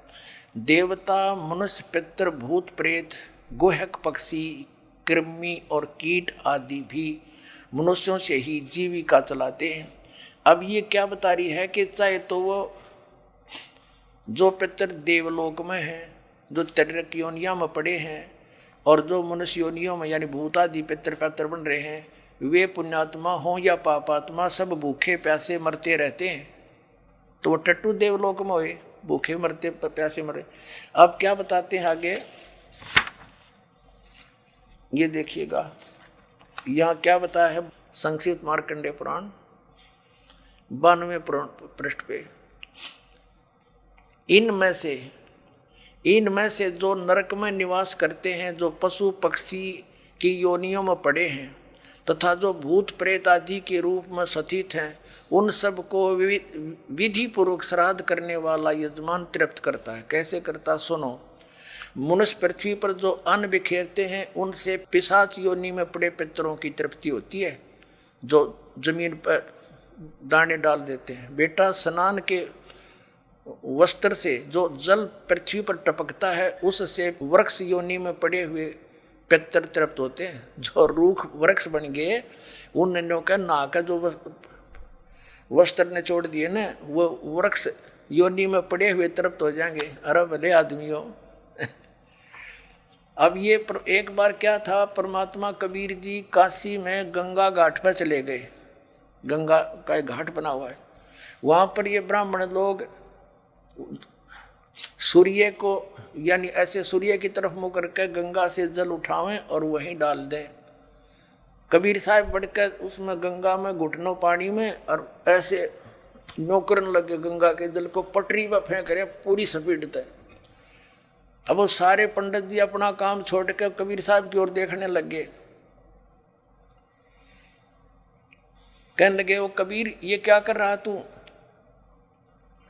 देवता, मनुष्य, पितृ, भूत प्रेत, गुहक पक्षी, कृमि और कीट आदि भी मनुष्यों से ही जीविका चलाते हैं। अब ये क्या बता रही है कि चाहे तो वो जो पितर देवलोक में हैं, जो त्रिक योनिया में पड़े हैं, और जो मनुष्य योनियों में यानी भूतादि पितर बन रहे हैं, वे पुण्यात्मा हों या पापात्मा, सब भूखे प्यासे मरते रहते हैं। तो वो टट्टू देवलोक में हुए, भूखे मरते प्यासे मरे। अब क्या बताते हैं आगे, ये देखिएगा यहाँ क्या बताया है संक्षिप्त मार्कंडेय पुराण 92 पृष्ठ पे। इनमें से जो नरक में निवास करते हैं, जो पशु पक्षी की योनियों में पड़े हैं, तथा जो भूत प्रेत आदि के रूप में स्थित हैं, उन सब को विधि पूर्वक श्राद्ध करने वाला यजमान तृप्त करता है। कैसे करता, सुनो। मनुष्य पृथ्वी पर जो अन्न बिखेरते हैं, उनसे पिशाच योनि में पड़े पितरों की तृप्ति होती है, जो जमीन पर दाने डाल देते हैं। बेटा, स्नान के वस्त्र से जो जल पृथ्वी पर टपकता है, उससे वृक्ष योनि में पड़े हुए पितर तृप्त होते हैं। जो रूख वृक्ष बन गए, उन का नहा का जो वस्त्र ने छोड़ दिए ना, वो वृक्ष योनि में पड़े हुए तृप्त हो जाएंगे। अरे भले आदमियों। अब ये एक बार क्या था, परमात्मा कबीर जी काशी में गंगा घाट पर चले गए। गंगा का एक घाट बना हुआ है, वहाँ पर ये ब्राह्मण लोग सूर्य को यानी ऐसे सूर्य की तरफ मुँह करके गंगा से जल उठावें और वहीं डाल दें। कबीर साहब बढ़कर उसमें गंगा में घुटनों पानी में और ऐसे नौकरन लगे गंगा के जल को पटरी पर फेंक रहे पूरी स्पीड तक। अब वो सारे पंडित जी अपना काम छोड़ के कबीर साहब की ओर देखने लगे। कहने लगे वो कबीर ये क्या कर रहा तू?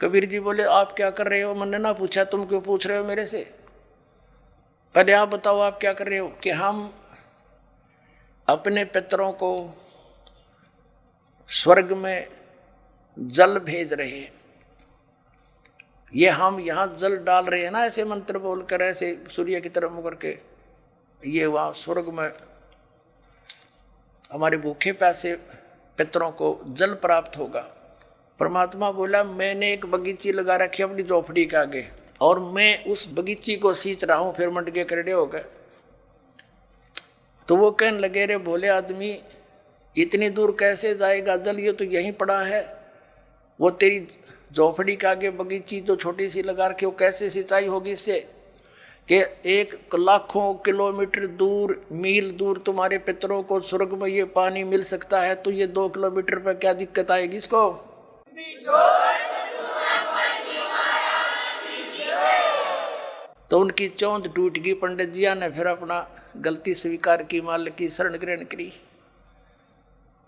कबीर जी बोले आप क्या कर रहे हो? मैंने ना पूछा, तुम क्यों पूछ रहे हो मेरे से? पहले आप बताओ आप क्या कर रहे हो? कि हम अपने पितरों को स्वर्ग में जल भेज रहे हैं। ये हम यहाँ जल डाल रहे हैं ना ऐसे मंत्र बोलकर, ऐसे सूर्य की तरफ मुँह करके, ये वहाँ स्वर्ग में हमारे भूखे प्यासे पितरों को जल प्राप्त होगा। परमात्मा बोला मैंने एक बगीची लगा रखी अपनी झोपड़ी के आगे और मैं उस बगीची को सींच रहा हूँ। फिर मंड के खड़े हो गए। तो वो कहने लगे रे भोले आदमी इतनी दूर कैसे जाएगा जल? ये तो यहीं पड़ा है। वो तेरी झोपड़ी के आगे बगीची जो छोटी सी लगा रखी वो कैसे सिंचाई होगी इससे? कि एक लाखों किलोमीटर दूर मील दूर तुम्हारे पितरों को स्वर्ग में ये पानी मिल सकता है, तो ये 2 किलोमीटर पर क्या दिक्कत आएगी इसको? तो उनकी चौंध टूट गई। पंडित जिया ने फिर अपना गलती स्वीकार की, मालिक की शरण ग्रहण करी।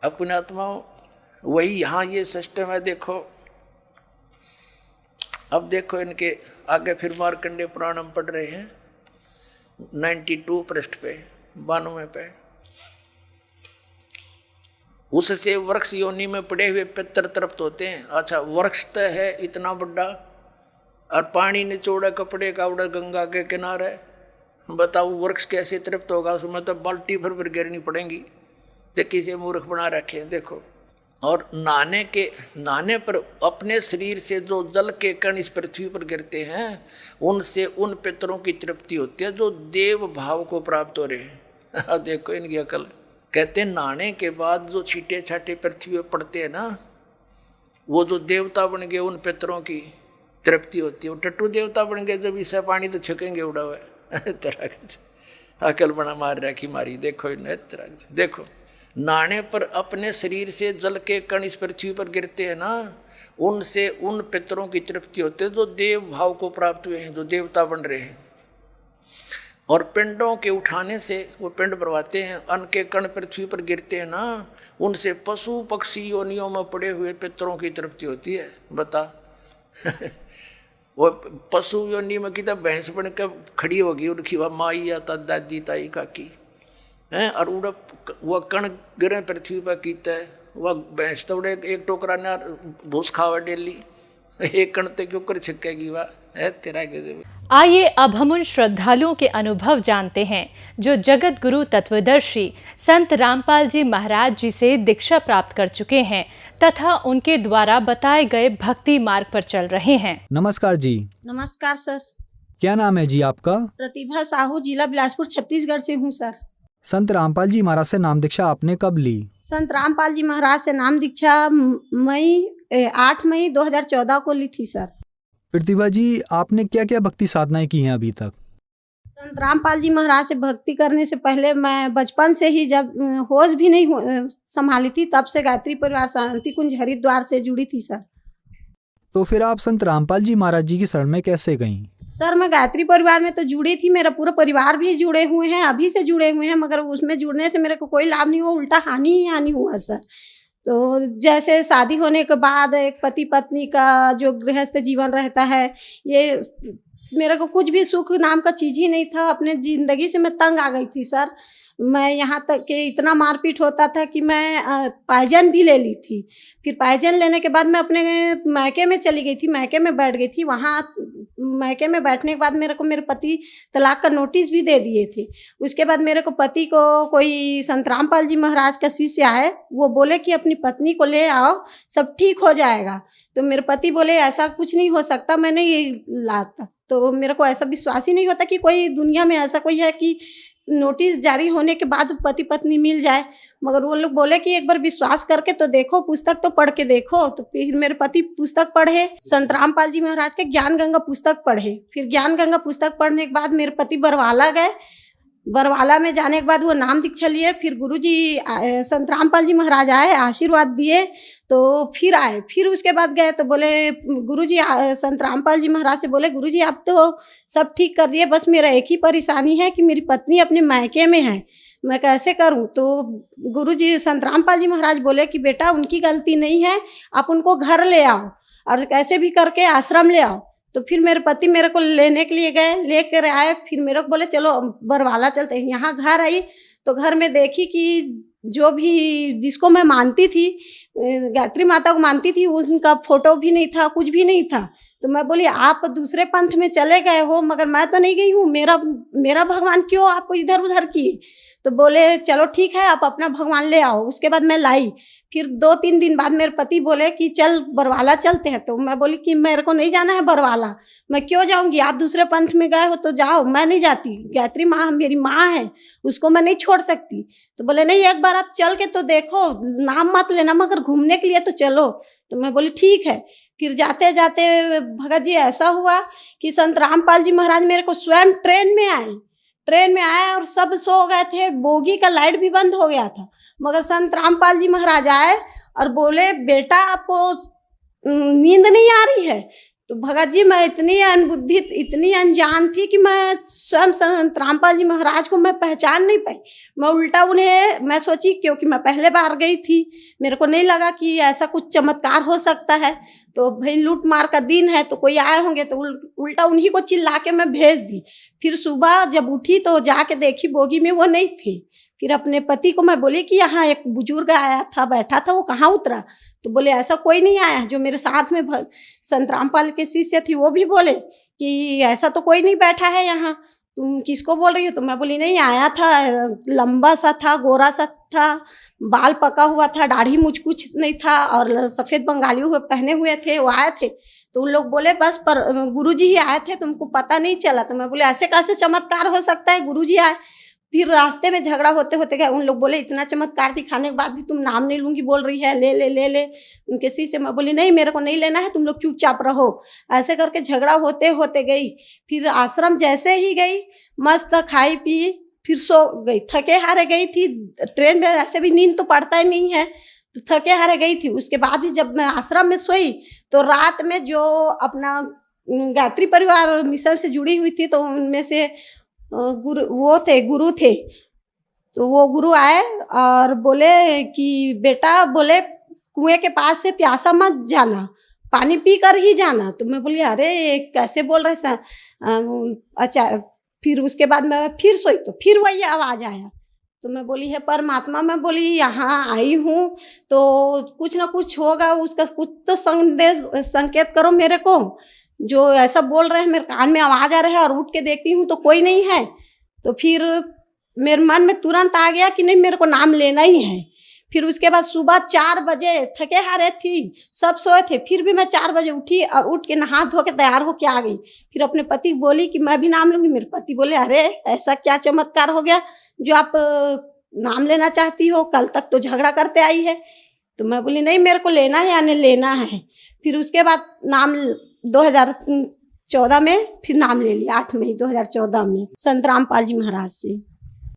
अपने आत्माओं वही यहाँ ये सिस्टम है। देखो अब देखो इनके आगे फिर मार्कंडेय पुराण हम पढ़ रहे हैं 92 पृष्ठ पे 92 पे। उससे वृक्ष योनि में पड़े हुए पितर तृप्त होते हैं। अच्छा वृक्ष तो है इतना बड़ा और पानी निचोड़ा कपड़े का उड़ा गंगा के किनारे, बताओ वृक्ष कैसे तृप्त होगा? उसमें तो बाल्टी भर गिरनी पड़ेंगी। तो किसी मूर्ख बना रखे देखो। और नहाने पर अपने शरीर से जो जल के कण इस पृथ्वी पर गिरते हैं उनसे उन पितरों की तृप्ति होती है जो देव भाव को प्राप्त हो रहे हैं। देखो इनकी अकल। कहते हैं नहाने के बाद जो छींटे छाटे पृथ्वी पर पड़ते हैं ना, वो जो देवता बन गए उन पितरों की तृप्ति होती है। वो टट्टू देवता बन गए जब इससे पानी तो छकेंगे उड़ा हुआ तरह अकल बना मार रखी मारी। देखो इन्हें देखो नहाने पर अपने शरीर से जल के कण इस पृथ्वी पर गिरते हैं ना, उनसे उन पितरों की तृप्ति होती है जो देव भाव को प्राप्त हुए हैं, जो देवता बन रहे हैं। और पिंडों के उठाने से वो पिंड भरवाते हैं, अन्न के कण पृथ्वी पर गिरते हैं ना, उनसे पशु पक्षी योनियों में पड़े हुए पितरों की तृप्ति होती है। बता वो पशु योनि में की भैंस बन कर खड़ी होगी उनकी, वह माई या दादी ताई काकी हैं, और उड़ा वह कण गिरे पृथ्वी पर कीता है। वह भैंस तो उड़े एक टोकरा ना भूस खावा डेली, एक कण ते क्यों कर छिकेगी वह है तेरा के। आइए अब हम उन श्रद्धालुओं के अनुभव जानते हैं जो जगत गुरु तत्वदर्शी संत रामपाल जी महाराज जी से दीक्षा प्राप्त कर चुके हैं तथा उनके द्वारा बताए गए भक्ति मार्ग पर चल रहे हैं। नमस्कार जी। नमस्कार सर। क्या नाम है जी आपका? प्रतिभा साहू, जिला बिलासपुर छत्तीसगढ़ से हूँ सर। संत रामपाल जी महाराज से नाम दीक्षा आपने कब ली? संत रामपाल जी महाराज से नाम दीक्षा 8 मई 2014 को ली थी सर। प्रतिभा जी आपने क्या क्या भक्ति साधनाएं की हैं अभी तक? संत रामपाल जी महाराज से भक्ति करने से पहले मैं बचपन से ही जब होश भी नहीं संभाली थी तब से गायत्री परिवार शांति कुंज हरिद्वार से जुड़ी थी सर। तो फिर आप संत रामपाल जी महाराज जी की शरण में कैसे गईं? सर मैं गायत्री परिवार में तो जुड़ी थी, मेरा पूरा परिवार भी जुड़े हुए हैं, अभी से जुड़े हुए हैं, मगर उसमें जुड़ने से मेरे को कोई लाभ नहीं हुआ, उल्टा हानि ही हानि हुआ सर। तो जैसे शादी होने के बाद एक पति पत्नी का जो गृहस्थ जीवन रहता है, ये मेरे को कुछ भी सुख नाम का चीज़ ही नहीं था। अपने ज़िंदगी से मैं तंग आ गई थी सर। मैं यहाँ तक कि इतना मारपीट होता था कि मैं पायजन भी ले ली थी। फिर पायजन लेने के बाद मैं अपने मायके में चली गई थी, मायके में बैठ गई थी। वहाँ मायके में बैठने के बाद मेरे को मेरे पति तलाक का नोटिस भी दे दिए थे। उसके बाद मेरे को पति को कोई संत रामपाल जी महाराज का शिष्य है, वो बोले कि अपनी पत्नी को ले आओ, सब ठीक हो जाएगा। तो मेरे पति बोले ऐसा कुछ नहीं हो सकता, मैंने ये लाता। तो मेरे को ऐसा विश्वास ही नहीं होता कि कोई दुनिया में ऐसा कोई है कि नोटिस जारी होने के बाद पति पत्नी मिल जाए, मगर वो लोग बोले कि एक बार विश्वास करके तो देखो, पुस्तक तो पढ़ के देखो। तो फिर मेरे पति पुस्तक पढ़े, संत रामपाल जी महाराज के ज्ञान गंगा पुस्तक पढ़े। फिर ज्ञान गंगा पुस्तक पढ़ने के बाद मेरे पति बरवाला गए। बरवाला में जाने के बाद वो नाम दीक्षा लिए। फिर गुरुजी संत रामपाल जी महाराज आए, आशीर्वाद दिए, तो फिर आए। फिर उसके बाद गए तो बोले गुरुजी, संत रामपाल जी महाराज से बोले गुरुजी आप तो सब ठीक कर दिए, बस मेरा एक ही परेशानी है कि मेरी पत्नी अपने मायके में है, मैं कैसे करूं। तो गुरुजी संत रामपाल जी महाराज बोले कि बेटा उनकी गलती नहीं है, आप उनको घर ले आओ और कैसे भी करके आश्रम ले आओ। तो फिर मेरे पति मेरे को लेने के लिए गए, लेकर आए। फिर मेरे को बोले चलो बरवाला चलते हैं। यहाँ घर आई तो घर में देखी कि जो भी जिसको मैं मानती थी, गायत्री माता को मानती थी, उनका फोटो भी नहीं था, कुछ भी नहीं था। तो मैं बोली आप दूसरे पंथ में चले गए हो, मगर मैं तो नहीं गई हूँ, मेरा भगवान क्यों आप इधर उधर किए। तो बोले चलो ठीक है, आप अपना भगवान ले आओ। उसके बाद मैं लाई। फिर 2-3 दिन बाद मेरे पति बोले कि चल बरवाला चलते हैं। तो मैं बोली कि मेरे को नहीं जाना है बरवाला, मैं क्यों जाऊंगी, आप दूसरे पंथ में गए हो तो जाओ, मैं नहीं जाती। गायत्री माँ मेरी माँ है, उसको मैं नहीं छोड़ सकती। तो बोले नहीं, एक बार आप चल के तो देखो, नाम मत लेना, मगर घूमने के लिए तो चलो। तो मैं बोली ठीक है। फिर जाते जाते भगत जी ऐसा हुआ कि संत रामपाल जी महाराज मेरे को स्वयं ट्रेन में आए और सब सो गए थे, बोगी का लाइट भी बंद हो गया था, मगर संत रामपाल जी महाराज आए और बोले बेटा आपको नींद नहीं आ रही है। तो भगत जी मैं इतनी अनबुद्धि, इतनी अनजान थी कि मैं स्वयं संत रामपाल जी महाराज को मैं पहचान नहीं पाई। मैं उल्टा उन्हें मैं सोची, क्योंकि मैं पहले बार गई थी, मेरे को नहीं लगा कि ऐसा कुछ चमत्कार हो सकता है। तो भाई लूट मार का दिन है तो कोई आए होंगे, तो उल्टा उन्हीं को चिल्ला के मैं भेज दी। फिर सुबह जब उठी तो जाके देखी बोगी में वो नहीं थी। फिर अपने पति को मैं बोली कि यहाँ एक बुजुर्ग आया था, बैठा था, वो कहाँ उतरा। तो बोले ऐसा कोई नहीं आया। जो मेरे साथ में संत रामपाल के शिष्य थी वो भी बोले कि ऐसा तो कोई नहीं बैठा है यहाँ, तुम किसको बोल रही हो। तो मैं बोली नहीं, आया था, लंबा सा था, गोरा सा था, बाल पका हुआ था, दाढ़ी मुझ कुछ नहीं था और सफ़ेद बंगाली हुए पहने हुए थे, वो आए थे। तो उन लोग बोले बस पर गुरुजी ही आए थे, तुमको पता नहीं चला। तो मैं बोले ऐसे कैसे चमत्कार हो सकता है, गुरुजी आए। फिर रास्ते में झगड़ा होते होते गए। उन लोग बोले इतना चमत्कार दिखाने के बाद भी तुम नाम नहीं लूंगी बोल रही है, ले ले ले ले उनके सी से। मैं बोली नहीं, मेरे को नहीं लेना है, तुम लोग चुपचाप रहो। ऐसे करके झगड़ा होते होते गई। फिर आश्रम जैसे ही गई, मस्त खाई पी, फिर सो गई। थके हारे गई थी, ट्रेन में ऐसे भी नींद तो पड़ता ही नहीं है, तो थके हारे गई थी। उसके बाद भी जब मैं आश्रम में सोई तो रात में जो अपना गायत्री परिवार मिशन से जुड़ी हुई थी, तो उनमें से गुरु थे। तो वो गुरु आए और बोले कि बेटा, बोले कुएं के पास से प्यासा मत जाना, पानी पी कर ही जाना। तो मैं बोली अरे कैसे बोल रहे हैं। अच्छा, फिर उसके बाद मैं फिर सोई तो फिर वही आवाज़ आया। तो मैं बोली है परमात्मा, मैं बोली यहाँ आई हूँ तो कुछ ना कुछ होगा, उसका कुछ तो संकेत करो मेरे को। जो ऐसा बोल रहे हैं, मेरे कान में आवाज़ आ रहा है और उठ के देखती हूँ तो कोई नहीं है। तो फिर मेरे मन में तुरंत आ गया कि नहीं, मेरे को नाम लेना ही है। फिर उसके बाद सुबह 4 बजे, थके हारे थी, सब सोए थे, फिर भी मैं 4 बजे उठी और उठ के नहा धो के तैयार होके आ गई। फिर अपने पति बोली कि मैं भी नाम लूँगी। मेरे पति बोले अरे ऐसा क्या चमत्कार हो गया जो आप नाम लेना चाहती हो, कल तक तो झगड़ा करते आई है। तो मैं बोली नहीं, मेरे को लेना है यानी लेना है। फिर उसके बाद नाम 2014 में फिर नाम ले लिया, 8 मई 2014 में संत रामपाल जी महाराज से।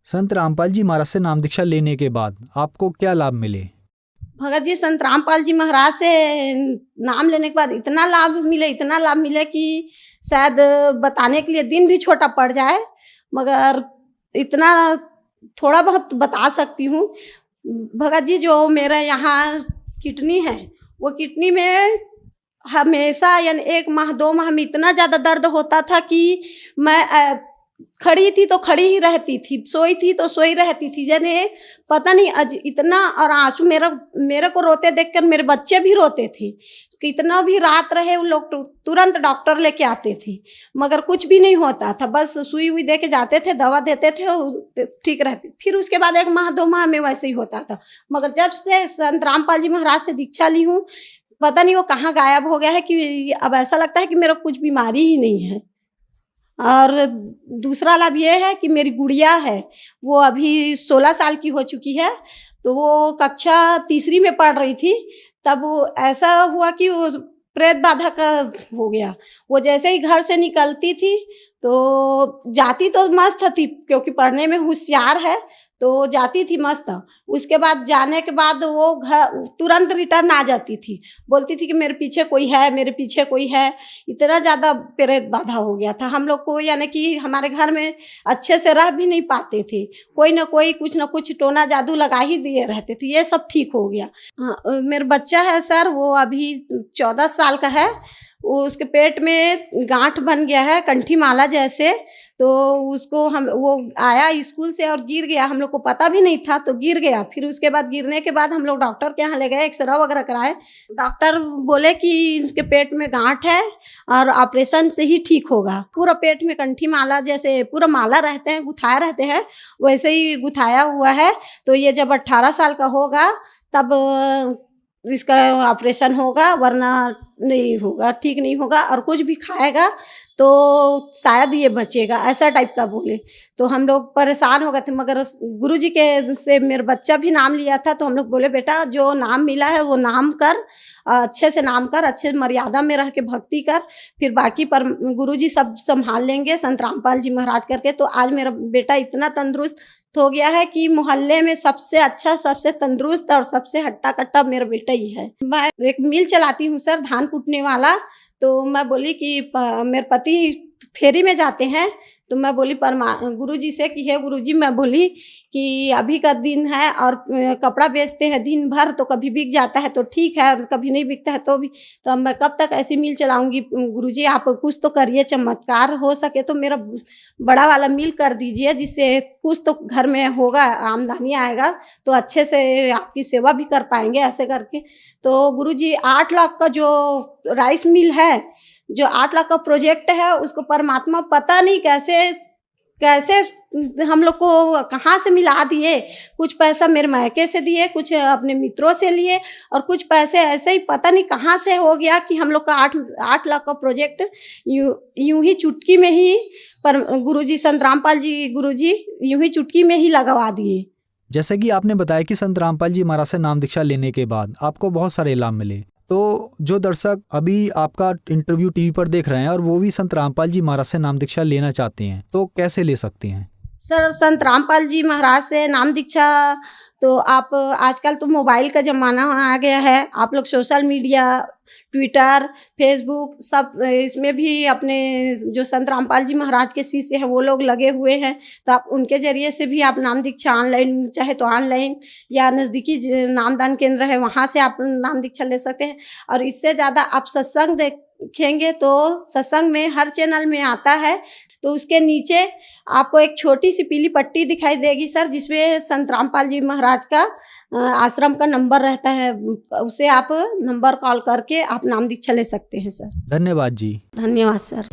संत रामपाल जी महाराज से नाम दीक्षा लेने के बाद आपको क्या लाभ मिले? भगत जी संत रामपाल जी महाराज से नाम लेने के बाद इतना लाभ मिले कि शायद बताने के लिए दिन भी छोटा पड़ जाए, मगर इतना थोड़ा बहुत बता सकती हूँ। भगत जी जो मेरा यहाँ किडनी है, वो किडनी में हमेशा यानी 1 माह 2 माह में इतना ज़्यादा दर्द होता था कि मैं खड़ी थी तो खड़ी ही रहती थी, सोई थी तो सोई रहती थी, यानी पता नहीं इतना। और आंसू मेरे को रोते देखकर मेरे बच्चे भी रोते थे। कितना भी रात रहे उन लोग तुरंत डॉक्टर लेके आते थे, मगर कुछ भी नहीं होता था। बस सुई हुई दे के जाते थे, दवा देते थे, ठीक रहती। फिर उसके बाद 1 माह 2 माह में वैसे ही होता था। मगर जब से संत रामपाल जी महाराज से दीक्षा ली हूँ, पता नहीं वो कहाँ गायब हो गया है कि अब ऐसा लगता है कि मेरा कुछ बीमारी ही नहीं है। और दूसरा लाभ ये है कि मेरी गुड़िया है, वो अभी 16 साल की हो चुकी है। तो वो कक्षा तीसरी में पढ़ रही थी, तब वो ऐसा हुआ कि वो प्रेत बाधा का हो गया। वो जैसे ही घर से निकलती थी तो जाती तो मस्त थी, क्योंकि पढ़ने में होशियार है, तो जाती थी मस्त। उसके बाद जाने के बाद वो घर तुरंत रिटर्न आ जाती थी, बोलती थी कि मेरे पीछे कोई है, मेरे पीछे कोई है। इतना ज़्यादा प्रेत बाधा हो गया था हम लोग को, यानी कि हमारे घर में अच्छे से रह भी नहीं पाते थे। कोई ना कोई कुछ ना कुछ टोना जादू लगा ही दिए रहते थे। ये सब ठीक हो गया। मेरा बच्चा है सर, वो अभी 14 साल का है। उसके पेट में गांठ बन गया है कंठी माला जैसे। तो उसको वो आया स्कूल से और गिर गया, हम लोग को पता भी नहीं था, तो गिर गया। फिर उसके बाद गिरने के बाद हम लोग डॉक्टर के यहाँ ले गए, एक्सरे वगैरह कराए। डॉक्टर बोले कि इसके पेट में गांठ है और ऑपरेशन से ही ठीक होगा। पूरा पेट में कंठी माला जैसे पूरा माला रहते हैं, गुथाए रहते हैं, वैसे ही गुथाया हुआ है। तो ये जब 18 साल का होगा तब इसका ऑपरेशन होगा, वरना नहीं होगा, ठीक नहीं होगा। और कुछ भी खाएगा तो शायद ये बचेगा, ऐसा टाइप का बोले। तो हम लोग परेशान हो गए थे, मगर गुरुजी के से मेरा बच्चा भी नाम लिया था। तो हम लोग बोले बेटा जो नाम मिला है वो नाम कर, अच्छे से नाम कर, अच्छे मर्यादा में रह के भक्ति कर, फिर बाकी पर गुरुजी सब संभाल लेंगे, संत रामपाल जी महाराज करके। तो आज मेरा बेटा इतना तंदुरुस्त हो गया है कि मोहल्ले में सबसे अच्छा, सबसे तंदुरुस्त और सबसे हट्टा कट्टा मेरा बेटा ही है। मैं एक मिल चलाती हूँ सर, धान कूटने वाला। तो मैं बोली कि मेरे पति फेरी में जाते हैं, तो मैं बोली गुरुजी से कि हे गुरुजी, मैं बोली कि अभी का दिन है और कपड़ा बेचते हैं दिन भर, तो कभी बिक जाता है तो ठीक है, और कभी नहीं बिकता है तो भी, तो अब मैं कब तक ऐसी मिल चलाऊंगी। गुरुजी आप कुछ तो करिए, चमत्कार हो सके तो मेरा बड़ा वाला मिल कर दीजिए, जिससे कुछ तो घर में होगा, आमदनी आएगा, तो अच्छे से आपकी सेवा भी कर पाएंगे ऐसे करके। तो गुरुजी 8 लाख का जो राइस मिल है, जो 8 लाख का प्रोजेक्ट है, उसको परमात्मा पता नहीं कैसे हम लोग को कहाँ से मिला दिए। कुछ पैसा मेरे मायके से दिए, कुछ अपने मित्रों से लिए, और कुछ पैसे ऐसे ही पता नहीं कहाँ से हो गया कि हम लोग का 8 लाख का प्रोजेक्ट यूं ही चुटकी में ही पर गुरुजी संत रामपाल जी गुरुजी यूं ही चुटकी में ही लगवा दिए। जैसे कि आपने बताया कि संत रामपाल जी महाराज से नाम दीक्षा लेने के बाद आपको बहुत सारे इनाम मिले, तो जो दर्शक अभी आपका इंटरव्यू टीवी पर देख रहे हैं और वो भी संत रामपाल जी महाराज से नाम दीक्षा लेना चाहते हैं, तो कैसे ले सकते हैं? सर, संत रामपाल जी महाराज से नाम दीक्षा तो आप आजकल तो मोबाइल का ज़माना आ गया है, आप लोग सोशल मीडिया, ट्विटर, फेसबुक सब इसमें भी अपने जो संत रामपाल जी महाराज के शिष्य हैं वो लोग लगे हुए हैं। तो आप उनके ज़रिए से भी आप नाम दीक्षा ऑनलाइन, चाहे तो ऑनलाइन या नज़दीकी नामदान केंद्र है वहाँ से आप नाम दीक्षा ले सकते हैं। और इससे ज़्यादा आप सत्संग देखेंगे तो सत्संग में हर चैनल में आता है, तो उसके नीचे आपको एक छोटी सी पीली पट्टी दिखाई देगी सर, जिसमें संत रामपाल जी महाराज का आश्रम का नंबर रहता है। उसे आप नंबर कॉल करके आप नाम दीक्षा ले सकते हैं सर। धन्यवाद जी। धन्यवाद सर।